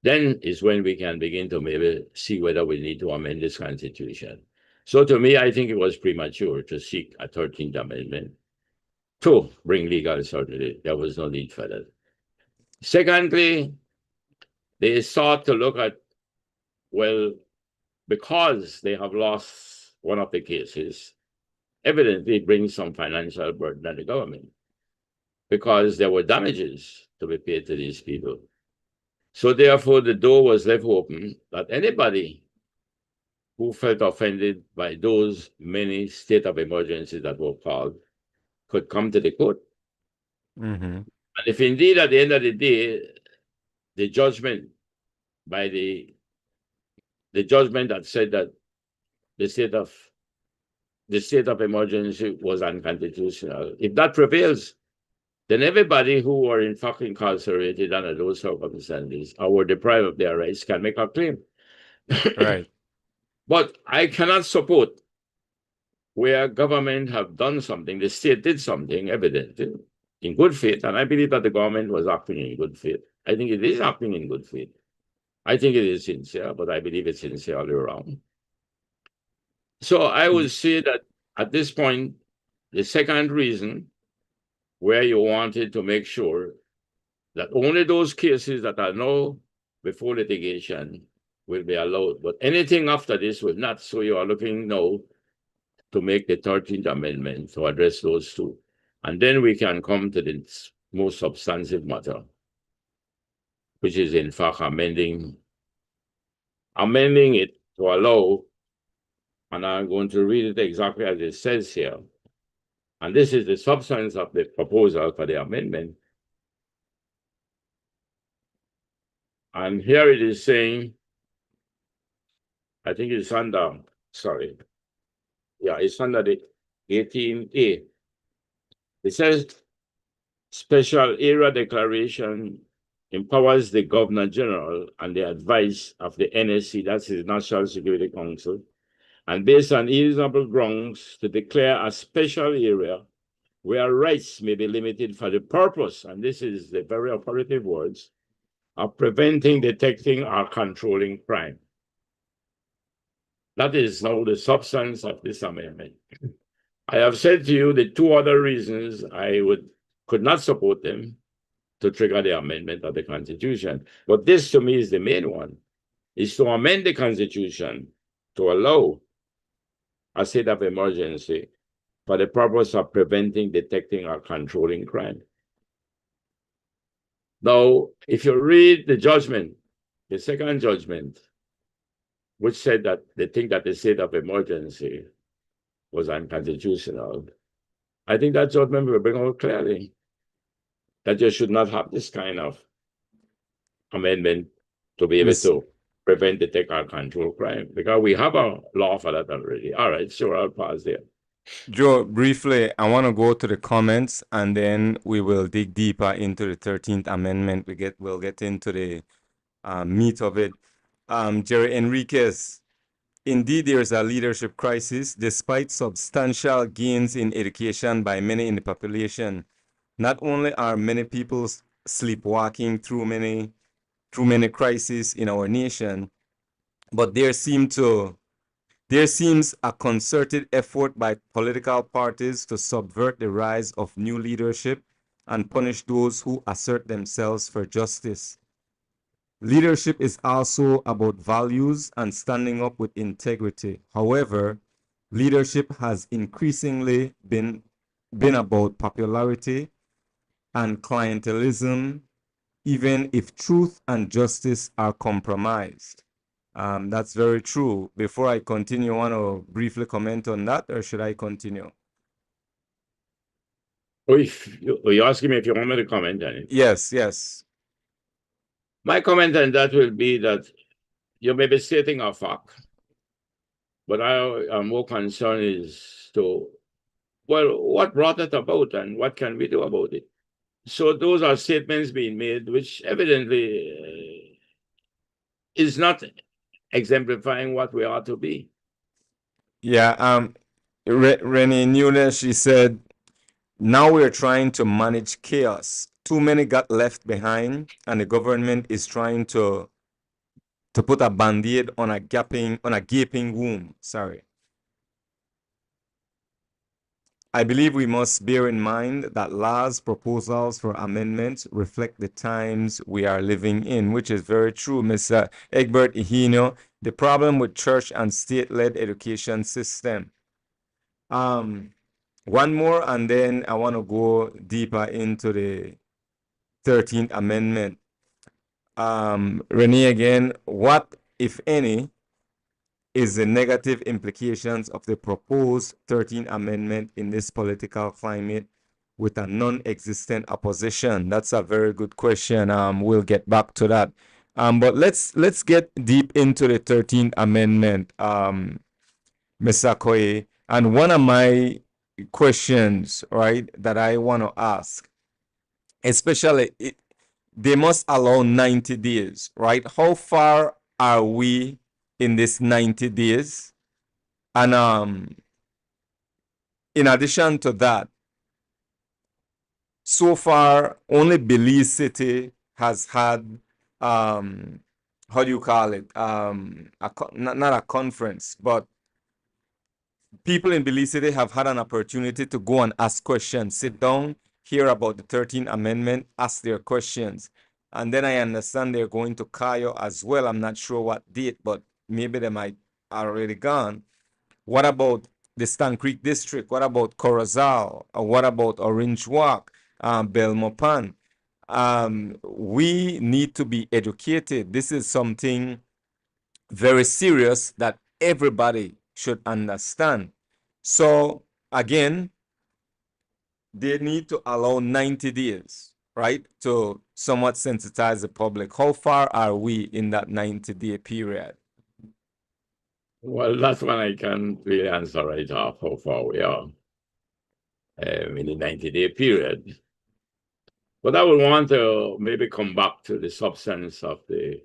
Then is when we can begin to maybe see whether we need to amend this Constitution. So to me, I think it was premature to seek a 13th Amendment to bring legal certainty. There was no need for that. Secondly, they sought to look at, well, because they have lost one of the cases, evidently it brings some financial burden on the government because there were damages to be paid to these people. So therefore, the door was left open that anybody who felt offended by those many state of emergencies that were called could come to the court. Mm-hmm. And if indeed at the end of the day, the judgment by the judgment that said that the state of emergency was unconstitutional, if that prevails, then everybody who were in fact incarcerated under those circumstances or were deprived of their rights can make a claim. Right. But I cannot support where government have done something, the state did something evidently in good faith, and I believe that the government was acting in good faith. I think it is acting in good faith. I think it is sincere, but I believe it's sincerely wrong. So I would say that at this point, the second reason where you wanted to make sure that only those cases that are now before litigation will be allowed, but anything after this will not. So you are looking now to make the 13th Amendment to address those two. And then we can come to the most substantive matter, which is in fact amending it to allow, and I'm going to read it exactly as it says here. And this is the substance of the proposal for the amendment. And here it is saying, I think it's under, sorry. Yeah, it's under the 18A. It says, special area declaration empowers the Governor General and the advice of the NSC, that's the National Security Council, and based on reasonable grounds to declare a special area where rights may be limited for the purpose, and this is the very operative words, of preventing, detecting, or controlling crime. That is now the substance of this amendment. I have said to you the two other reasons I could not support them to trigger the amendment of the Constitution. But this to me is the main one, is to amend the Constitution to allow a state of emergency for the purpose of preventing, detecting, or controlling crime. Now, if you read the judgment, the second judgment, which said that they think that the state of emergency was unconstitutional, I think that judgment will bring out clearly that you should not have this kind of amendment to be able to prevent, detect, or control crime, because we have a law for that already. All right, sure, I'll pause there. Joe, briefly, I want to go to the comments and then we will dig deeper into the 13th Amendment. We'll get into the meat of it. Jerry Enriquez, indeed, there is a leadership crisis. Despite substantial gains in education by many in the population, not only are many people sleepwalking through many crises in our nation, but there seems a concerted effort by political parties to subvert the rise of new leadership and punish those who assert themselves for justice. Leadership is also about values and standing up with integrity. However, leadership has increasingly been about popularity and clientelism, even if truth and justice are compromised. That's very true. Before I continue, I want to briefly comment on that, or should I continue? Are you asking me if you want me to comment on it? Yes, yes. My comment on that will be that you may be stating a fact, but I am more concerned is what brought it about and what can we do about it? So those are statements being made, which evidently is not exemplifying what we ought to be. Yeah, Renee Nunes, she said, now we're trying to manage chaos. Too many got left behind, and the government is trying to put a band-aid on a gaping wound. Sorry. I believe we must bear in mind that laws, proposals for amendments reflect the times we are living in, which is very true, Mr. Egbert Ihino. The problem with church and state-led education system. One more, and then I want to go deeper into the 13th Amendment. Renee, again, what, if any, is the negative implications of the proposed 13th Amendment in this political climate with a non-existent opposition? That's a very good question. We'll get back to that. But let's get deep into the 13th Amendment, Mr. Coye. And one of my questions, right, that I want to ask, especially, they must allow 90 days, right? How far are we in this 90 days? And in addition to that, so far, only Belize City has had, how do you call it? Not a conference, but people in Belize City have had an opportunity to go and ask questions, sit down, hear about the 13th Amendment, ask their questions. And then I understand they're going to Coye as well. I'm not sure what date, but maybe they might already gone. What about the Stan Creek District? What about Corozal? What about Orange Walk, Belmopan? We need to be educated. This is something very serious that everybody should understand. So again, they need to allow 90 days, right, to somewhat sensitize the public. How far are we in that 90-day period? Well, that's one I can't really answer right off how far we are in the 90-day period. But I would want to maybe come back to the substance of the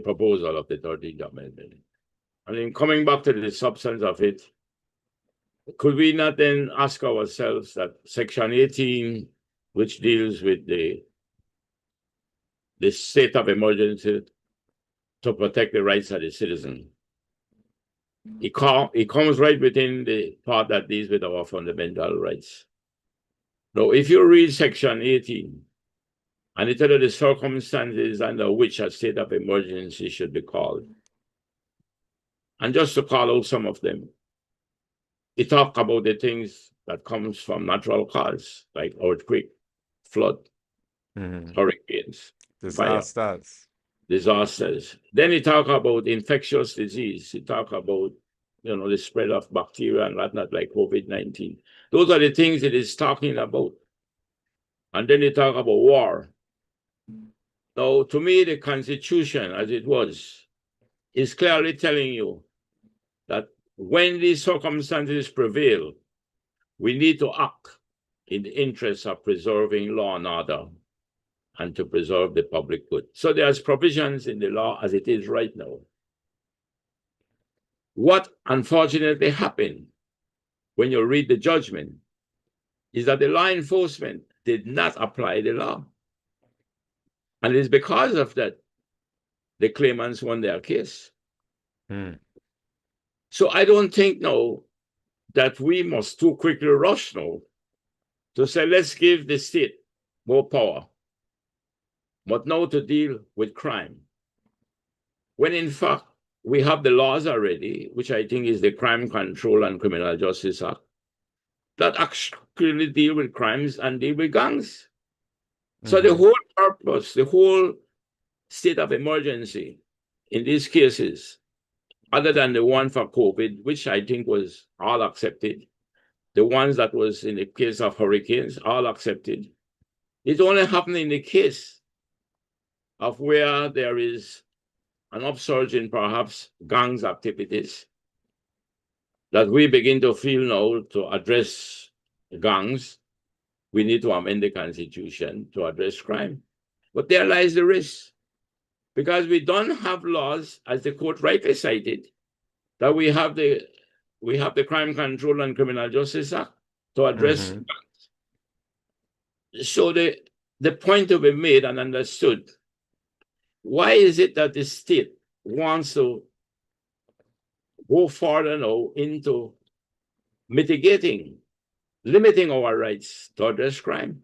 proposal of the 13th Amendment. I mean, coming back to the substance of it, could we not then ask ourselves that Section 18, which deals with the state of emergency to protect the rights of the citizen, it comes right within the part that deals with our fundamental rights. Now, if you read Section 18, and it tells you the circumstances under which a state of emergency should be called, and just to call out some of them, it talks about the things that comes from natural cause, like earthquake, flood, hurricanes, disasters. Then it talks about infectious disease. It talks about, the spread of bacteria and whatnot, like COVID-19. Those are the things it is talking about. And then it talks about war. Now, to me, the Constitution, as it was, is clearly telling you that when these circumstances prevail, we need to act in the interest of preserving law and order and to preserve the public good. So there's provisions in the law as it is right now. What unfortunately happened when you read the judgment is that the law enforcement did not apply the law. And it's because of that the claimants won their case. So I don't think now that we must too quickly rush now to say, let's give the state more power, but now to deal with crime. When in fact, we have the laws already, which I think is the Crime Control and Criminal Justice Act, that actually deal with crimes and deal with gangs. So the whole purpose, the whole state of emergency in these cases, other than the one for COVID, which I think was all accepted, the ones that was in the case of hurricanes, all accepted. It only happened in the case of where there is an upsurge in perhaps gangs activities that we begin to feel now to address gangs. We need to amend the Constitution to address crime. But there lies the risk, because we don't have laws, as the court rightly cited, that we have the Crime Control and Criminal Justice Act to address gangs. So the point to be made and understood, why is it that the state wants to go further now into mitigating, limiting our rights to address crime?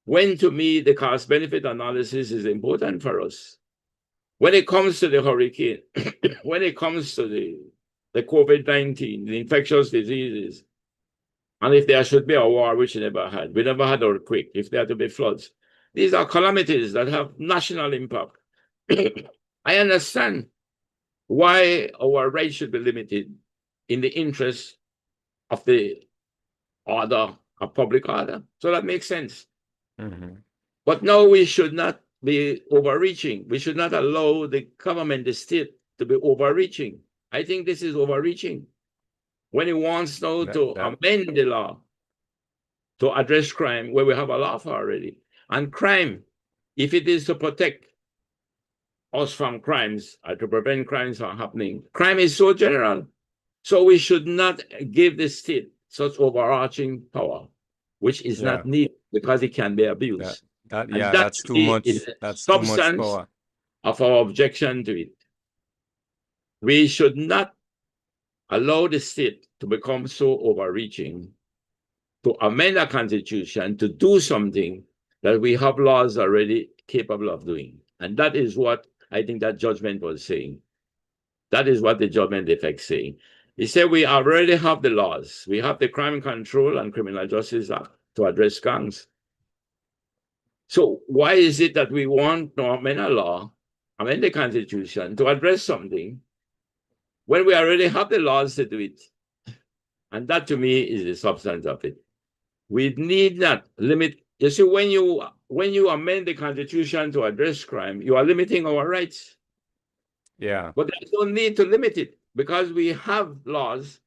When, to me, the cost-benefit analysis is important for us. When it comes to the hurricane, when it comes to the COVID-19, the infectious diseases, and if there should be a war, which we never had earthquake, if there are to be floods, these are calamities that have national impact. I understand why our rights should be limited in the interest of the order of public order. So that makes sense. But now we should not be overreaching. We should not allow the government, the state, to be overreaching. I think this is overreaching. When it wants now to amend the law to address crime where we have a law for already. And crime, if it is to protect us from crimes or to prevent crimes from happening, crime is so general. So we should not give the state such overarching power, which is not needed because it can be abused. That's too much. That's too much power. Of our objection to it. We should not allow the state to become so overreaching, to amend a constitution, to do something that we have laws already capable of doing. And that is what I think that judgment was saying. That is what the judgment effect saying. He said we already have the laws. We have the Crime Control and Criminal Justice Act to address gangs. So why is it that we want to amend a law, amend the constitution to address something when we already have the laws to do it? And that to me is the substance of it. We need not limit. You see, when you amend the constitution to address crime, you are limiting our rights. Yeah. But there's no need to limit it because we have laws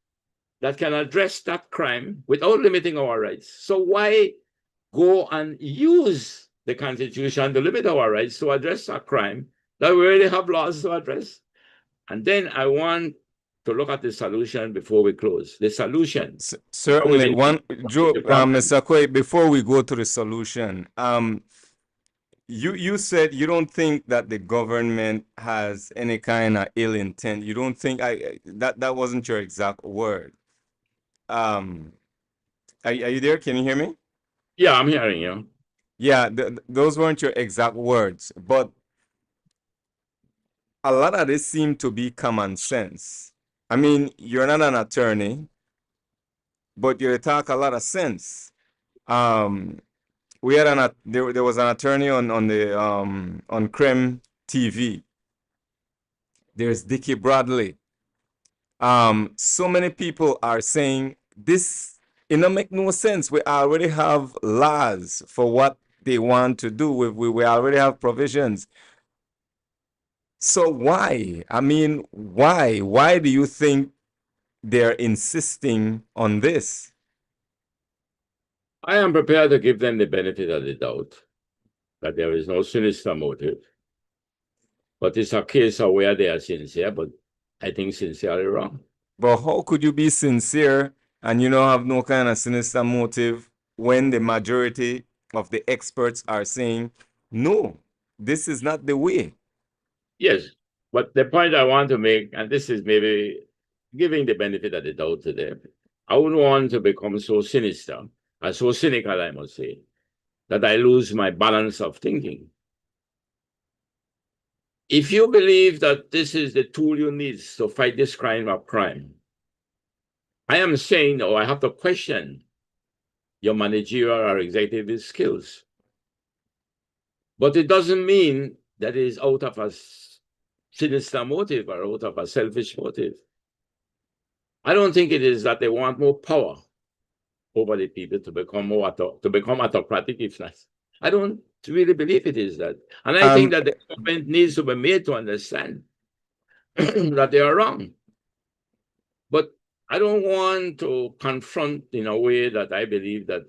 that can address that crime without limiting our rights. So why go and use the constitution to limit our rights to address a crime that we already have laws to address? And then I want to look at the solution before we close. The solution. Certainly. Mr. Coye, before we go to the solution, you said you don't think that the government has any kind of ill intent. You don't think that wasn't your exact word. Are you there? Can you hear me? Yeah, I'm hearing you. Yeah, those weren't your exact words, but a lot of this seemed to be common sense. I mean, you're not an attorney, but you talk a lot of sense. We had there was an attorney on Creme TV. There's Dickie Bradley. So many people are saying this, it don't make no sense. We already have laws for what they want to do. We already have provisions. So why? I mean, why? Why do you think they're insisting on this? I am prepared to give them the benefit of the doubt that there is no sinister motive. But it's a case of where they are sincere, but I think sincerely wrong. But how could you be sincere and you don't have no kind of sinister motive when the majority of the experts are saying, no, this is not the way? Yes, but the point I want to make, and this is maybe giving the benefit of the doubt to them, I wouldn't want to become so sinister, or so cynical, I must say, that I lose my balance of thinking. If you believe that this is the tool you need to fight this crime of crime, I am saying, I have to question your managerial or executive skills. But it doesn't mean that it is out of a sinister motive or out of a selfish motive. I don't think it is that they want more power over the people to become autocratic, if not. I don't really believe it is that. And I think that the government needs to be made to understand that they are wrong. But I don't want to confront in a way that I believe that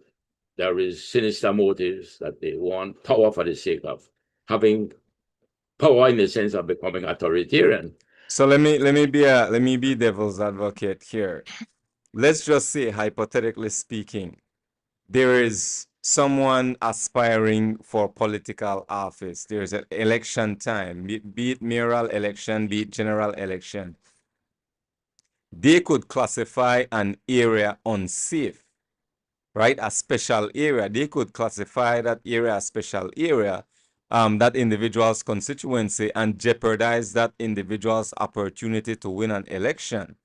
there is sinister motives, that they want power for the sake of having power in the sense of becoming authoritarian. So let me be devil's advocate here. Let's just say, hypothetically speaking, there is someone aspiring for political office. There's an election time, be it mayoral election, be it general election. They could classify an area unsafe, right? A special area. They could classify that area a special area, that individual's constituency, and jeopardize that individual's opportunity to win an election.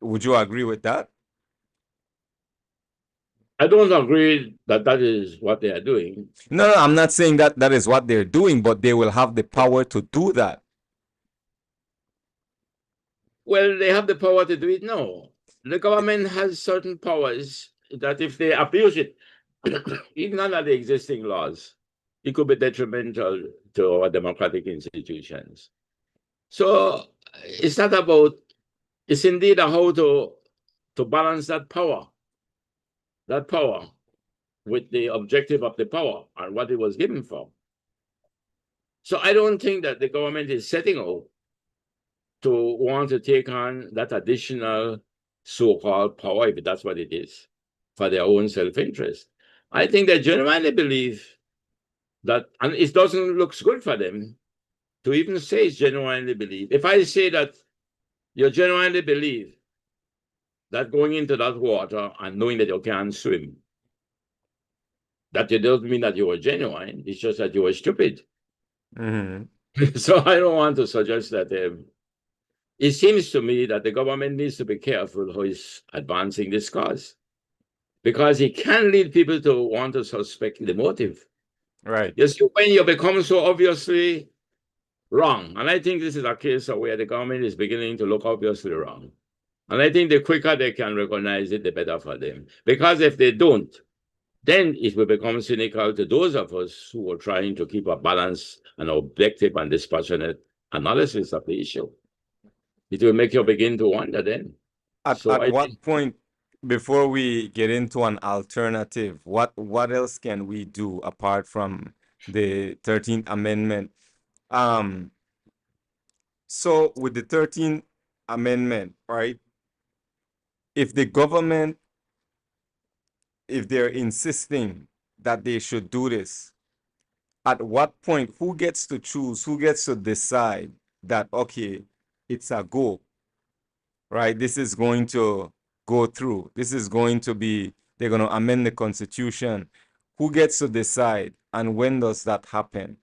Would you agree with that? I don't agree that that is what they are doing. No, I'm not saying that that is what they're doing, but they will have the power to do that. Well, they have the power to do it now. The government has certain powers that if they abuse it, even under the existing laws, it could be detrimental to our democratic institutions. So it's not about, it's indeed how to balance that power with the objective of the power and what it was given for. So I don't think that the government is setting out to want to take on that additional so-called power, if that's what it is, for their own self-interest. I think they genuinely believe that, and it doesn't look good for them to even say it's genuinely believe. If I say that you genuinely believe that going into that water and knowing that you can't swim, that it doesn't mean that you were genuine, it's just that you were stupid. So I don't want to suggest that it seems to me that the government needs to be careful how it's advancing this cause, because it can lead people to want to suspect the motive. Right. You see, when you become so obviously wrong, and I think this is a case of where the government is beginning to look obviously wrong, and I think the quicker they can recognize it, the better for them. Because if they don't, then it will become cynical to those of us who are trying to keep a balanced and objective and dispassionate analysis of the issue. It will make you begin to wonder then. At what point, before we get into an alternative, what else can we do apart from the 13th Amendment? So with the 13th Amendment, right, if the government, if they're insisting that they should do this, at what point, who gets to choose, who gets to decide that, okay, it's a go, right? This is going to go through. This is going to be, they're going to amend the Constitution. Who gets to decide, and when does that happen?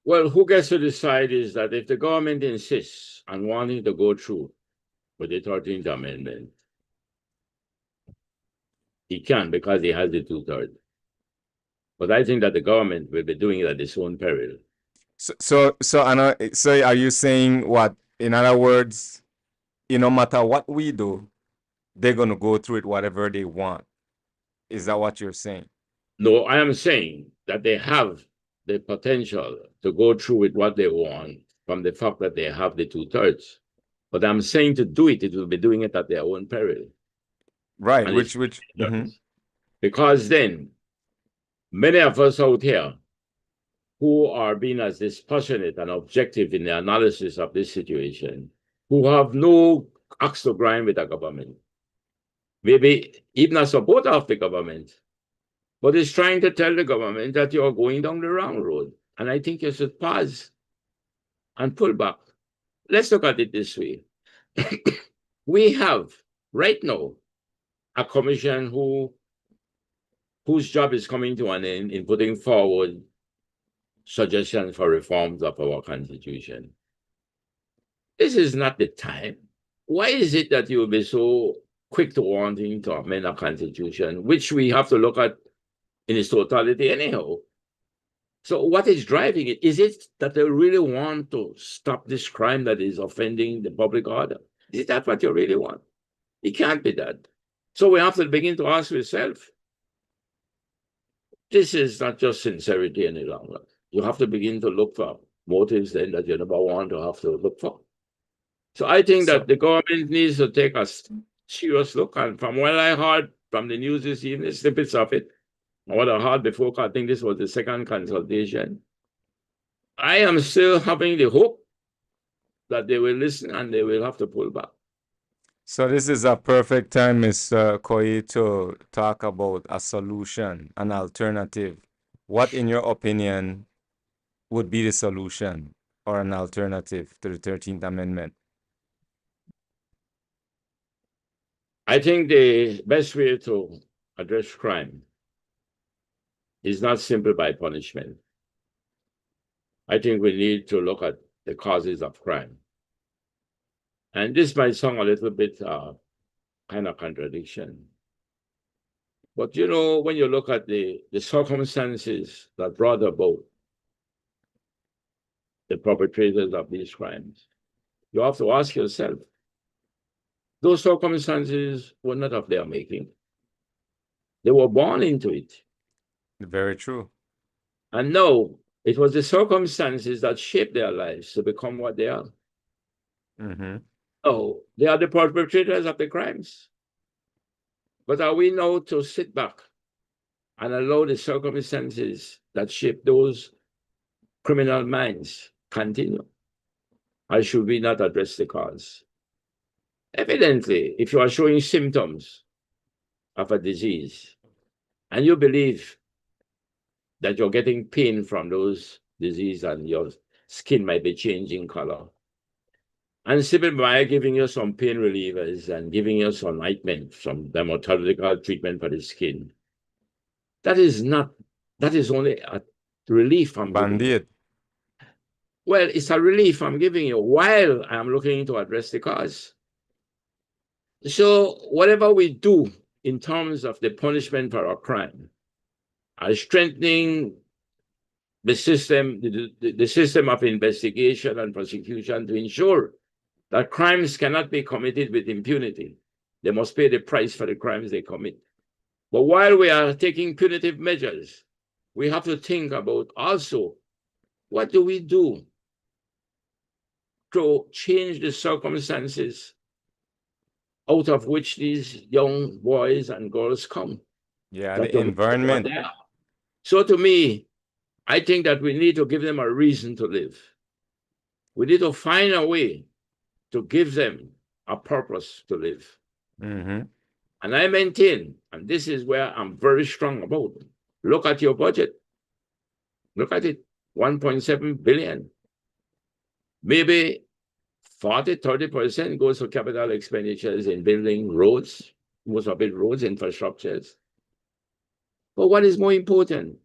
Well, who gets to decide is that if the government insists on wanting to go through with the 13th Amendment, he can, because he has the 2/3. But I think that the government will be doing it at its own peril. So are you saying what? In other words, no matter what we do, they're going to go through it whatever they want. Is that what you're saying? No, I am saying that they have the potential to go through with what they want from the fact that they have the 2/3. But I'm saying to do it, it will be doing it at their own peril. Right, and because then many of us out here who are being as dispassionate and objective in the analysis of this situation, who have no axe to grind with the government, maybe even a supporter of the government, but is trying to tell the government that you are going down the wrong road. And I think you should pause and pull back. Let's look at it this way. We have right now a commission whose job is coming to an end in putting forward suggestions for reforms of our Constitution. This is not the time. Why is it that you will be so quick to wanting to amend a Constitution, which we have to look at in its totality anyhow? So what is driving it? Is it that they really want to stop this crime that is offending the public order? Is that what you really want? It can't be that. So we have to begin to ask ourselves, this is not just sincerity any longer. You have to begin to look for motives then that you never want to have to look for. So I think that the government needs to take a serious look. And from what I heard from the news this evening, snippets of it, and what I heard before, I think this was the second consultation, I am still having the hope that they will listen and they will have to pull back. So this is a perfect time, Mr. Coye, to talk about a solution, an alternative. What, in your opinion, would be the solution or an alternative to the 13th Amendment? I think the best way to address crime is not simply by punishment. I think we need to look at the causes of crime. And this might sound a little bit kind of contradiction. But you know, when you look at the circumstances that brought about the perpetrators of these crimes, you have to ask yourself, those circumstances were not of their making. They were born into it. Very true. And no, it was the circumstances that shaped their lives to become what they are. Mm-hmm. No, they are the perpetrators of the crimes. But are we now to sit back and allow the circumstances that shape those criminal minds continue? Or should we not address the cause? Evidently, if you are showing symptoms of a disease and you believe that you're getting pain from those diseases and your skin might be changing color, and simply by giving you some pain relievers and giving you some ointment, some dermatological treatment for the skin, that is only a relief I'm giving you. Band-Aid. Well, it's a relief I'm giving you while I'm looking to address the cause. So whatever we do in terms of the punishment for a crime, strengthening the system, the system of investigation and prosecution to ensure that crimes cannot be committed with impunity. They must pay the price for the crimes they commit. But while we are taking punitive measures, we have to think about also, what do we do to change the circumstances out of which these young boys and girls come? Yeah, the environment. So to me, I think that we need to give them a reason to live. We need to find a way to give them a purpose to live. Mm-hmm. And I maintain, and this is where I'm very strong about, look at your budget. Look at it, 1.7 billion. Maybe 30% goes to capital expenditures in building roads, most of it roads, infrastructures. But what is more important?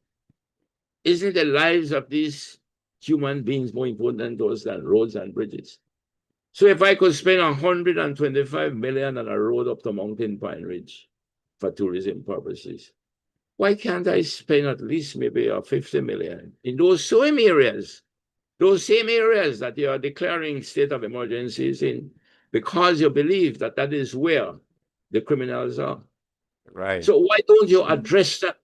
Isn't the lives of these human beings more important to us than roads and bridges? So if I could spend 125 million on a road up to Mountain Pine Ridge for tourism purposes, why can't I spend at least maybe 50 million in those same areas that you are declaring state of emergencies in, because you believe that that is where the criminals are? Right. So why don't you address that?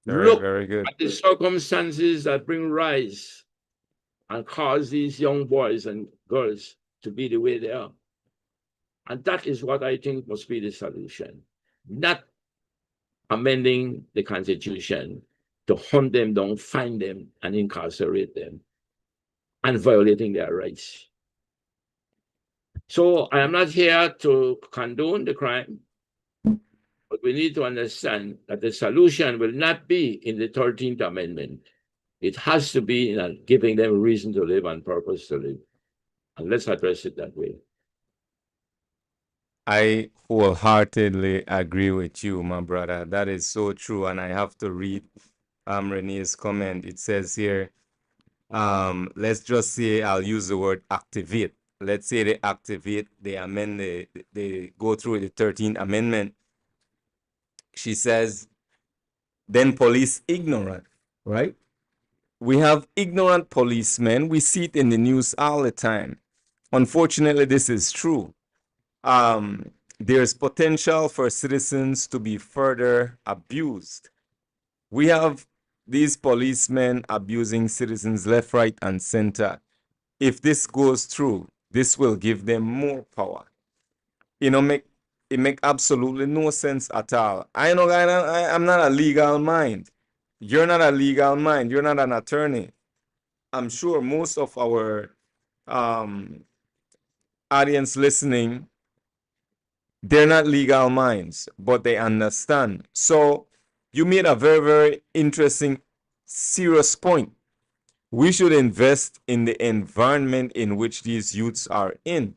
Look Very good. at the circumstances that bring rise and cause these young boys and girls to be the way they are. And that is what I think must be the solution. Not amending the Constitution to hunt them down, find them, and incarcerate them, and violating their rights. So I am not here to condone the crime, but we need to understand that the solution will not be in the 13th Amendment. It has to be in giving them a reason to live and purpose to live. And let's address it that way. I wholeheartedly agree with you, my brother. That is so true. And I have to read Renee's comment. It says here, let's just say, I'll use the word activate. Let's say they activate, they amend, they go through the 13th Amendment. She says, then police ignorant, right? We have ignorant policemen. We see it in the news all the time. Unfortunately, this is true. There's potential for citizens to be further abused. We have these policemen abusing citizens left, right, and center. If this goes through, this will give them more power. You know, it make absolutely no sense at all. I'm not a legal mind. You're not a legal mind. You're not an attorney. I'm sure most of our audience listening, they're not legal minds, but they understand. So you made a very, very interesting, serious point. We should invest in the environment in which these youths are in.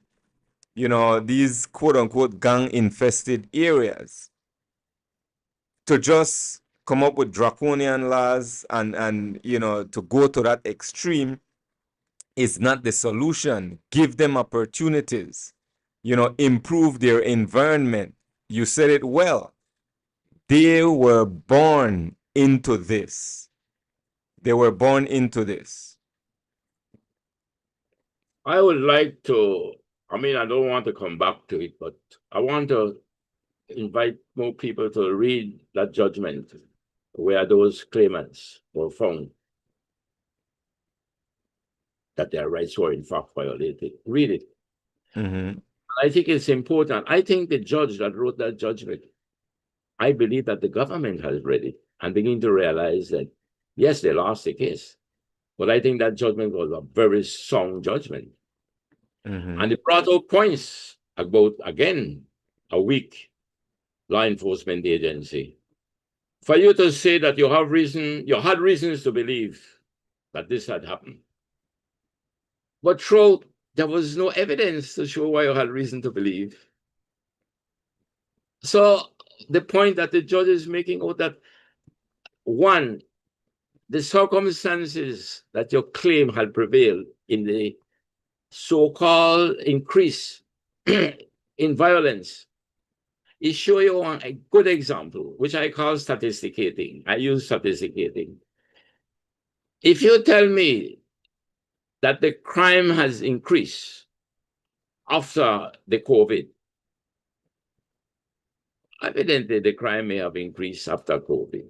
You know, these quote unquote gang infested areas. To just come up with draconian laws and you know, to go to that extreme is not the solution. Give them opportunities, you know, improve their environment. You said it well. They were born into this. They were born into this. I would like to, I mean, I don't want to come back to it, but I want to invite more people to read that judgment where those claimants were found that their rights were in fact violated. Read it. Mm-hmm. I think it's important. I think the judge that wrote that judgment, I believe that the government has read it and begin to realize that, yes, they lost the case. But I think that judgment was a very sound judgment. Mm-hmm. And it brought out points about, again, a weak law enforcement agency. For you to say that you had reasons to believe that this had happened. But throughout, there was no evidence to show why you had reason to believe. So the point that the judge is making out that, one, the circumstances that your claim had prevailed in the so-called increase in violence is show you a good example, which I call statisticating. I use statisticating. If you tell me that the crime has increased after the COVID, evidently the crime may have increased after COVID.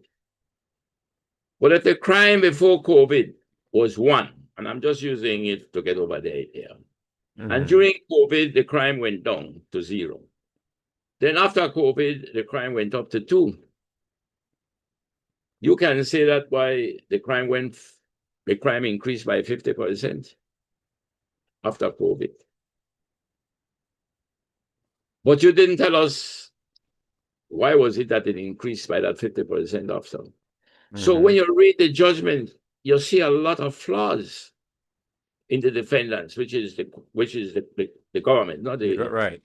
But if the crime before COVID was 1, and I'm just using it to get over the idea, and during COVID, the crime went down to 0. Then after COVID, the crime went up to 2. You can say that why the crime increased by 50% after COVID. But you didn't tell us why was it that it increased by that 50% after. So when you read the judgment, you see a lot of flaws in the defendants, which is the government, not the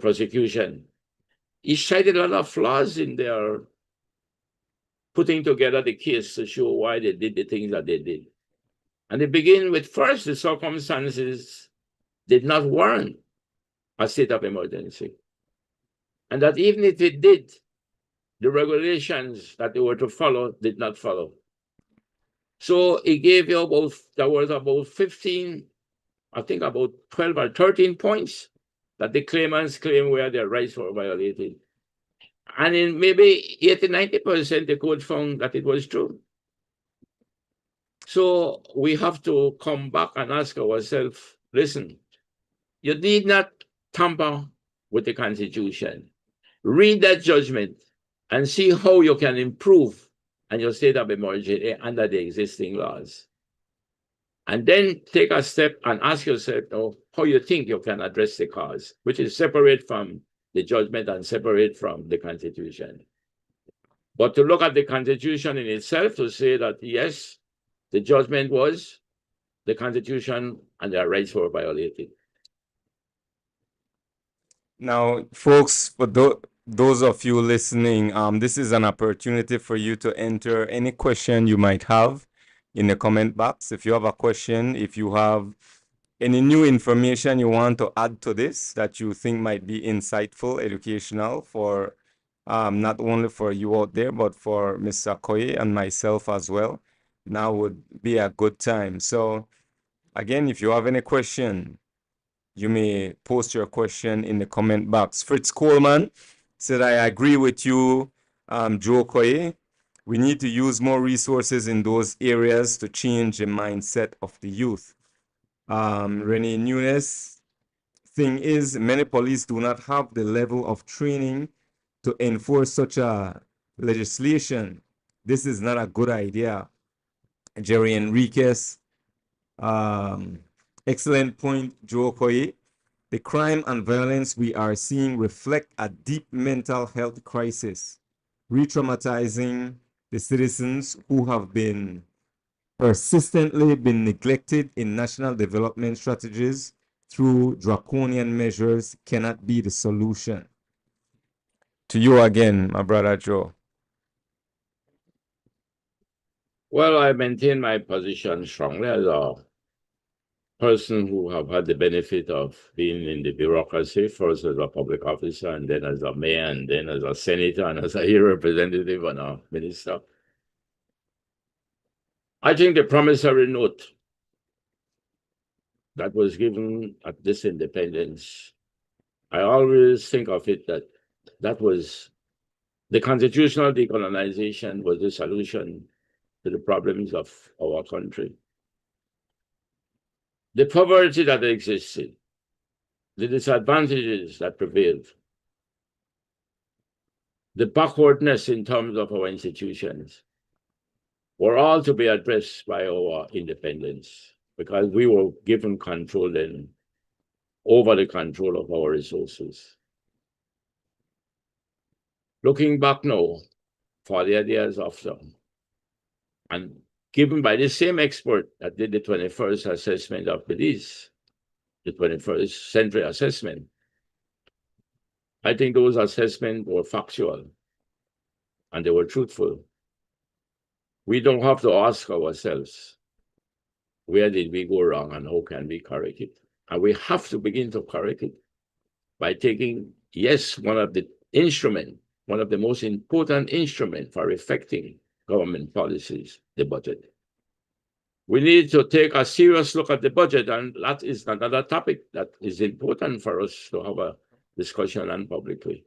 prosecution. He cited a lot of flaws in their putting together the case to show why they did the things that they did. And they begin with, first, the circumstances did not warrant a state of emergency. And that even if it did, the regulations that they were to follow did not follow. So he gave you there was about 15, I think about 12 or 13 points that the claimants claim where their rights were violated. And in maybe 80–90%, the court found that it was true. So we have to come back and ask ourselves, listen, you need not tamper with the Constitution. Read that judgment and see how you can improve and your state of emergency under the existing laws. And then take a step and ask yourself how you think you can address the cause, which is separate from the judgment and separate from the Constitution. But to look at the Constitution in itself to say that, yes, the judgment was the Constitution and their rights were violated. Now, folks, for those of you listening, this is an opportunity for you to enter any question you might have in the comment box. If you have a question, if you have any new information you want to add to this that you think might be insightful, educational for not only for you out there, but for Mr. Coye and myself as well, now would be a good time. So again, if you have any question, you may post your question in the comment box. Fritz Coleman said, I agree with you, Joe Coye. We need to use more resources in those areas to change the mindset of the youth. Renee Nunes, thing is, many police do not have the level of training to enforce such a legislation. This is not a good idea. Jerry Enriquez, excellent point, Joe Coye. The crime and violence we are seeing reflect a deep mental health crisis, re-traumatizing the citizens who have been persistently been neglected in national development strategies through draconian measures cannot be the solution. To you again, my brother Joe. Well, I maintain my position strongly as a person who have had the benefit of being in the bureaucracy, first as a public officer, and then as a mayor, and then as a senator, and as a representative and a minister. I think the promissory note that was given at this independence, I always think of it that was the constitutional decolonization was the solution to the problems of our country. The poverty that existed, the disadvantages that prevailed, the backwardness in terms of our institutions were all to be addressed by our independence, because we were given control then over the control of our resources. Looking back now, 40 years after, and given by the same expert that did the 21st assessment of Belize, the 21st century assessment, I think those assessments were factual and they were truthful. We don't have to ask ourselves, where did we go wrong and how can we correct it? And we have to begin to correct it by taking, yes, one of the most important instruments for effecting government policies, the budget. We need to take a serious look at the budget, and that is another topic that is important for us to have a discussion on publicly.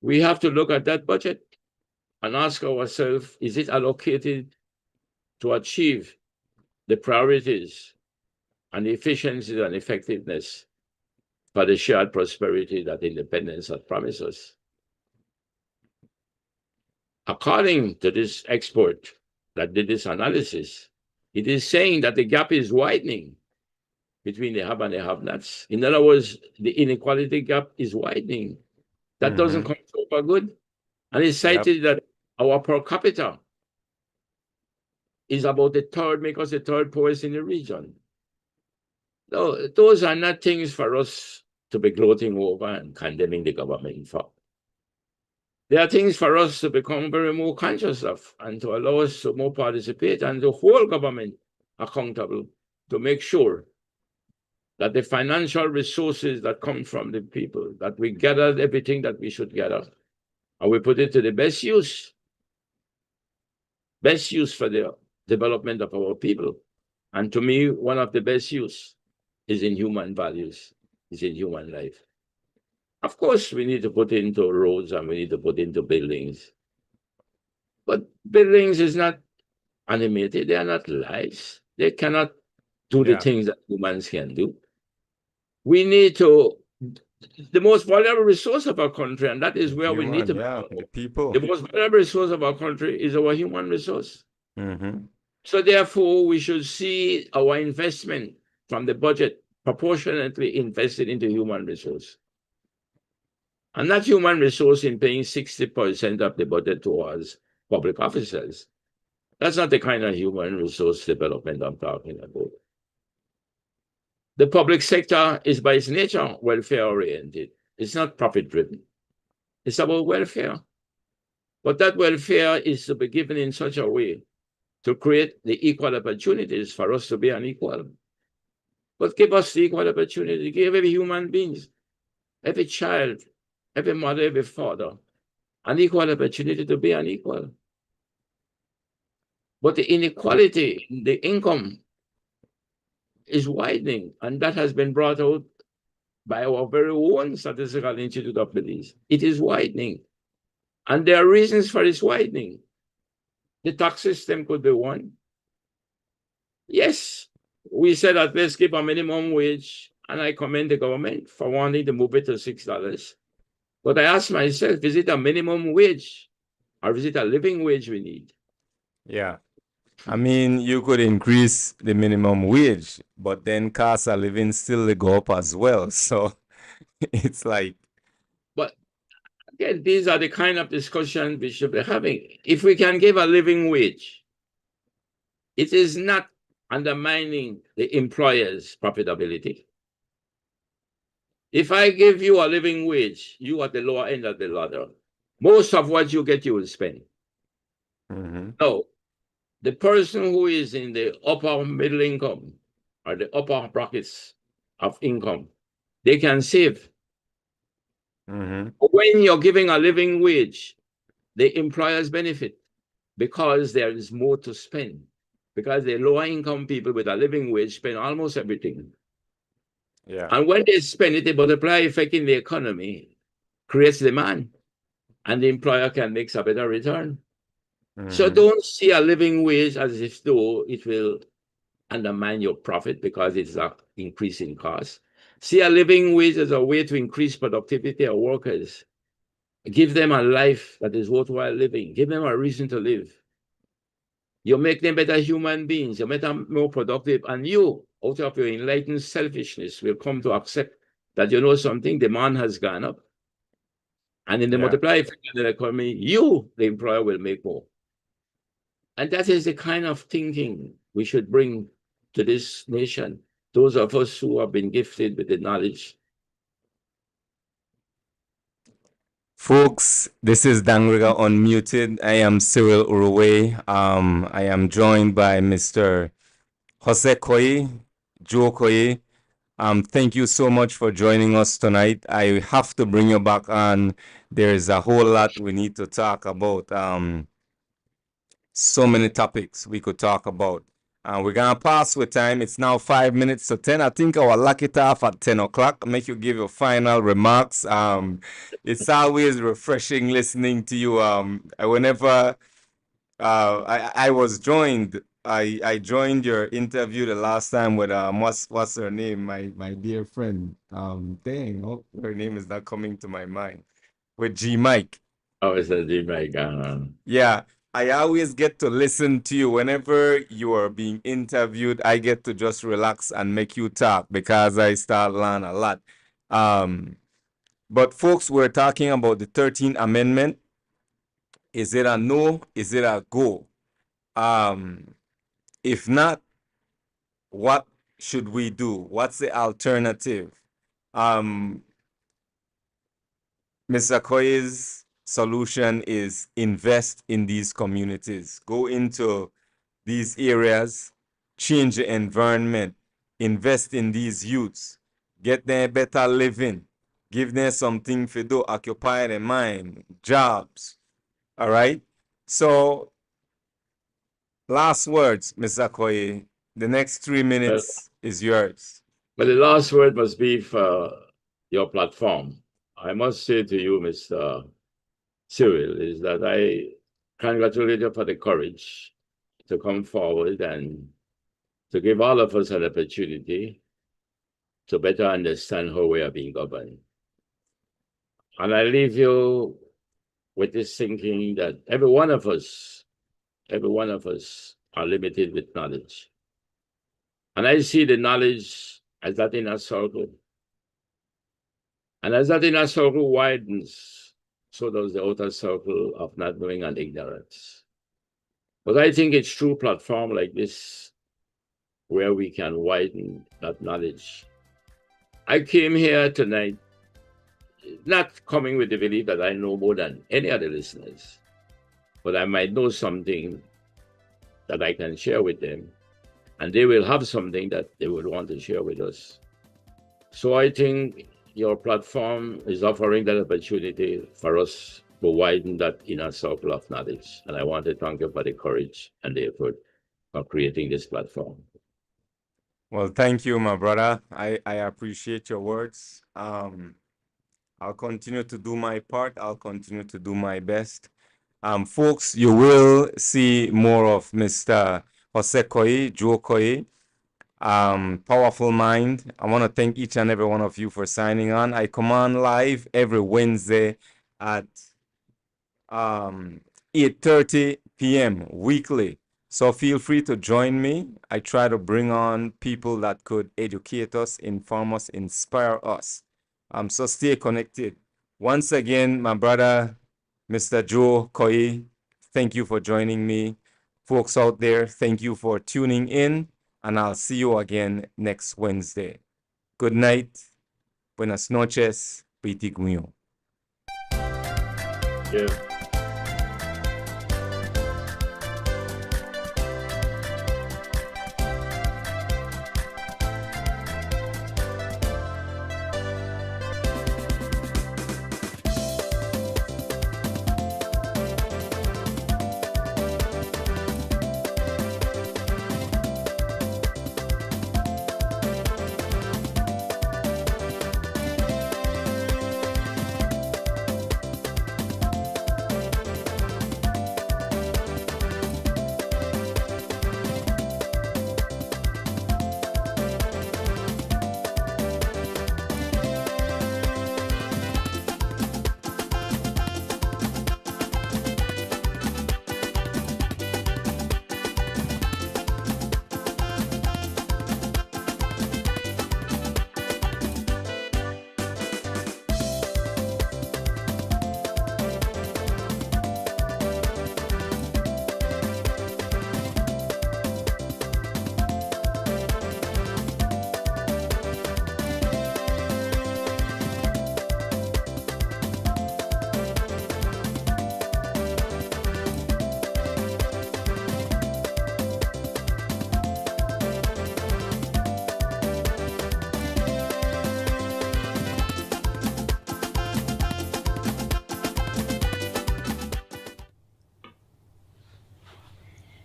We have to look at that budget and ask ourselves, is it allocated to achieve the priorities and the efficiency and effectiveness for the shared prosperity that independence has promised us? According to this expert that did this analysis, it is saying that the gap is widening between the have and the have-nots. In other words, the inequality gap is widening. That doesn't come over good. And it's cited that our per capita is about make us the third poorest in the region. No, those are not things for us to be gloating over and condemning the government for. There are things for us to become very more conscious of and to allow us to more participate and to hold government accountable to make sure that the financial resources that come from the people, that we gather everything that we should gather and we put it to the best use for the development of our people. And to me, one of the best use is in human values, is in human life. Of course, we need to put into roads and we need to put into buildings. But buildings is not animated. They are not lives. They cannot do the things that humans can do. We need to, the most valuable resource of our country, and that is where we need to the people. The most valuable resource of our country is our human resource. So therefore, we should see our investment from the budget proportionately invested into human resource. And that human resource in paying 60% of the budget towards public officers. That's not the kind of human resource development I'm talking about. The public sector is by its nature welfare-oriented. It's not profit-driven. It's about welfare. But that welfare is to be given in such a way to create the equal opportunities for us to be unequal. But give us the equal opportunity, give every human being, every child, every mother, every father, an equal opportunity to be unequal. But the inequality in the income is widening, and that has been brought out by our very own Statistical Institute of Belize. It is widening, and there are reasons for its widening. The tax system could be one. Yes, we said that let's give a minimum wage, and I commend the government for wanting to move it to $6. But I ask myself, is it a minimum wage or is it a living wage we need? Yeah. I mean, you could increase the minimum wage, but then cost of living still go up as well. So it's like. But again, these are the kind of discussions we should be having. If we can give a living wage, it is not undermining the employer's profitability. If I give you a living wage, you at the lower end of the ladder, most of what you get, you will spend. No, the person who is in the upper middle income or the upper brackets of income, they can save. When you're giving a living wage, the employers benefit because there is more to spend. Because the lower income people with a living wage spend almost everything. Yeah. And when they spend it, the multiplier effect in the economy creates demand, and the employer can make a better return. So don't see a living wage as if though it will undermine your profit because it's an increase in cost. See a living wage as a way to increase productivity of workers. Give them a life that is worthwhile living. Give them a reason to live. You make them better human beings. You make them more productive. And you, out of your enlightened selfishness, will come to accept that you know something, demand has gone up. And in the multiplier effect of the economy, you, the employer, will make more. And that is the kind of thinking we should bring to this nation. Those of us who have been gifted with the knowledge. Folks, this is Dangriga UnMuted. I am Cyril Uruwei. I am joined by Mr. Jose Coye, Joe Coye. Thank you so much for joining us tonight. I have to bring you back on. There's a whole lot we need to talk about. So many topics we could talk about. We're gonna pass with time. It's now 5 minutes to 10. I think I'll lock it off at 10 o'clock. Make you give your final remarks. It's always refreshing listening to you. Whenever I was joined, I joined your interview the last time with what's her name? My dear friend. Her name is not coming to my mind. With G Mike. Oh, it's a G Mike. Yeah. I always get to listen to you. Whenever you are being interviewed, I get to just relax and make you talk because I start learning a lot. But folks, we're talking about the 13th Amendment. Is it a no? Is it a go? If not, what should we do? What's the alternative? Mr. Coye's solution is invest in these communities. Go into these areas, change the environment, invest in these youths, get them better living, give them something to do, occupy their mind, jobs. All right? So, last words, Mr. Coye. The next 3 minutes is yours. But the last word must be for your platform. I must say to you, Mr. Cyril, is that I congratulate you for the courage to come forward and to give all of us an opportunity to better understand how we are being governed. And I leave you with this thinking that every one of us are limited with knowledge. And I see the knowledge as that inner circle. And as that inner circle widens, so does the outer circle of not knowing and ignorance. But I think it's through platform like this where we can widen that knowledge. I came here tonight not coming with the belief that I know more than any other listeners, but I might know something that I can share with them, and they will have something that they would want to share with us. So I think your platform is offering that opportunity for us to widen that inner circle of knowledge. And I want to thank you for the courage and the effort of creating this platform. Well, thank you, my brother. I appreciate your words. I'll continue to do my part. I'll continue to do my best. Folks, you will see more of Mr. Jose Coye, Joe Coye. Powerful mind. I want to thank each and every one of you for signing on. I come on live every Wednesday at 8:30 p.m. weekly. So feel free to join me. I try to bring on people that could educate us, inform us, inspire us. So stay connected. Once again, my brother, Mr. Joe Coye, thank you for joining me. Folks out there, thank you for tuning in. And I'll see you again next Wednesday. Good night. Buenas noches. Pitiguño. Yeah.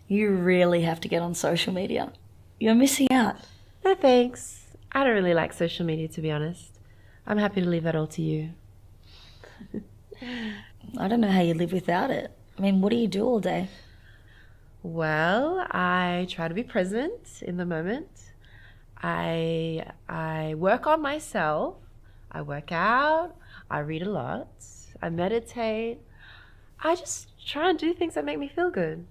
You really have to get on social media. You're missing out. No thanks. I don't really like social media, to be honest. I'm happy to leave that all to you. I don't know how you live without it. I mean, what do you do all day? Well, I try to be present in the moment. I work on myself. I work out. I read a lot. I meditate. I just try and do things that make me feel good.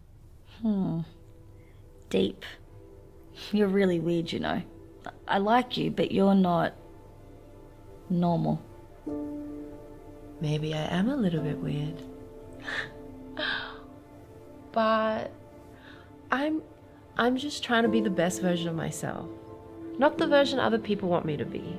Deep. You're really weird, you know. I like you, but you're not normal. Maybe I am a little bit weird. But I'm just trying to be the best version of myself. Not the version other people want me to be.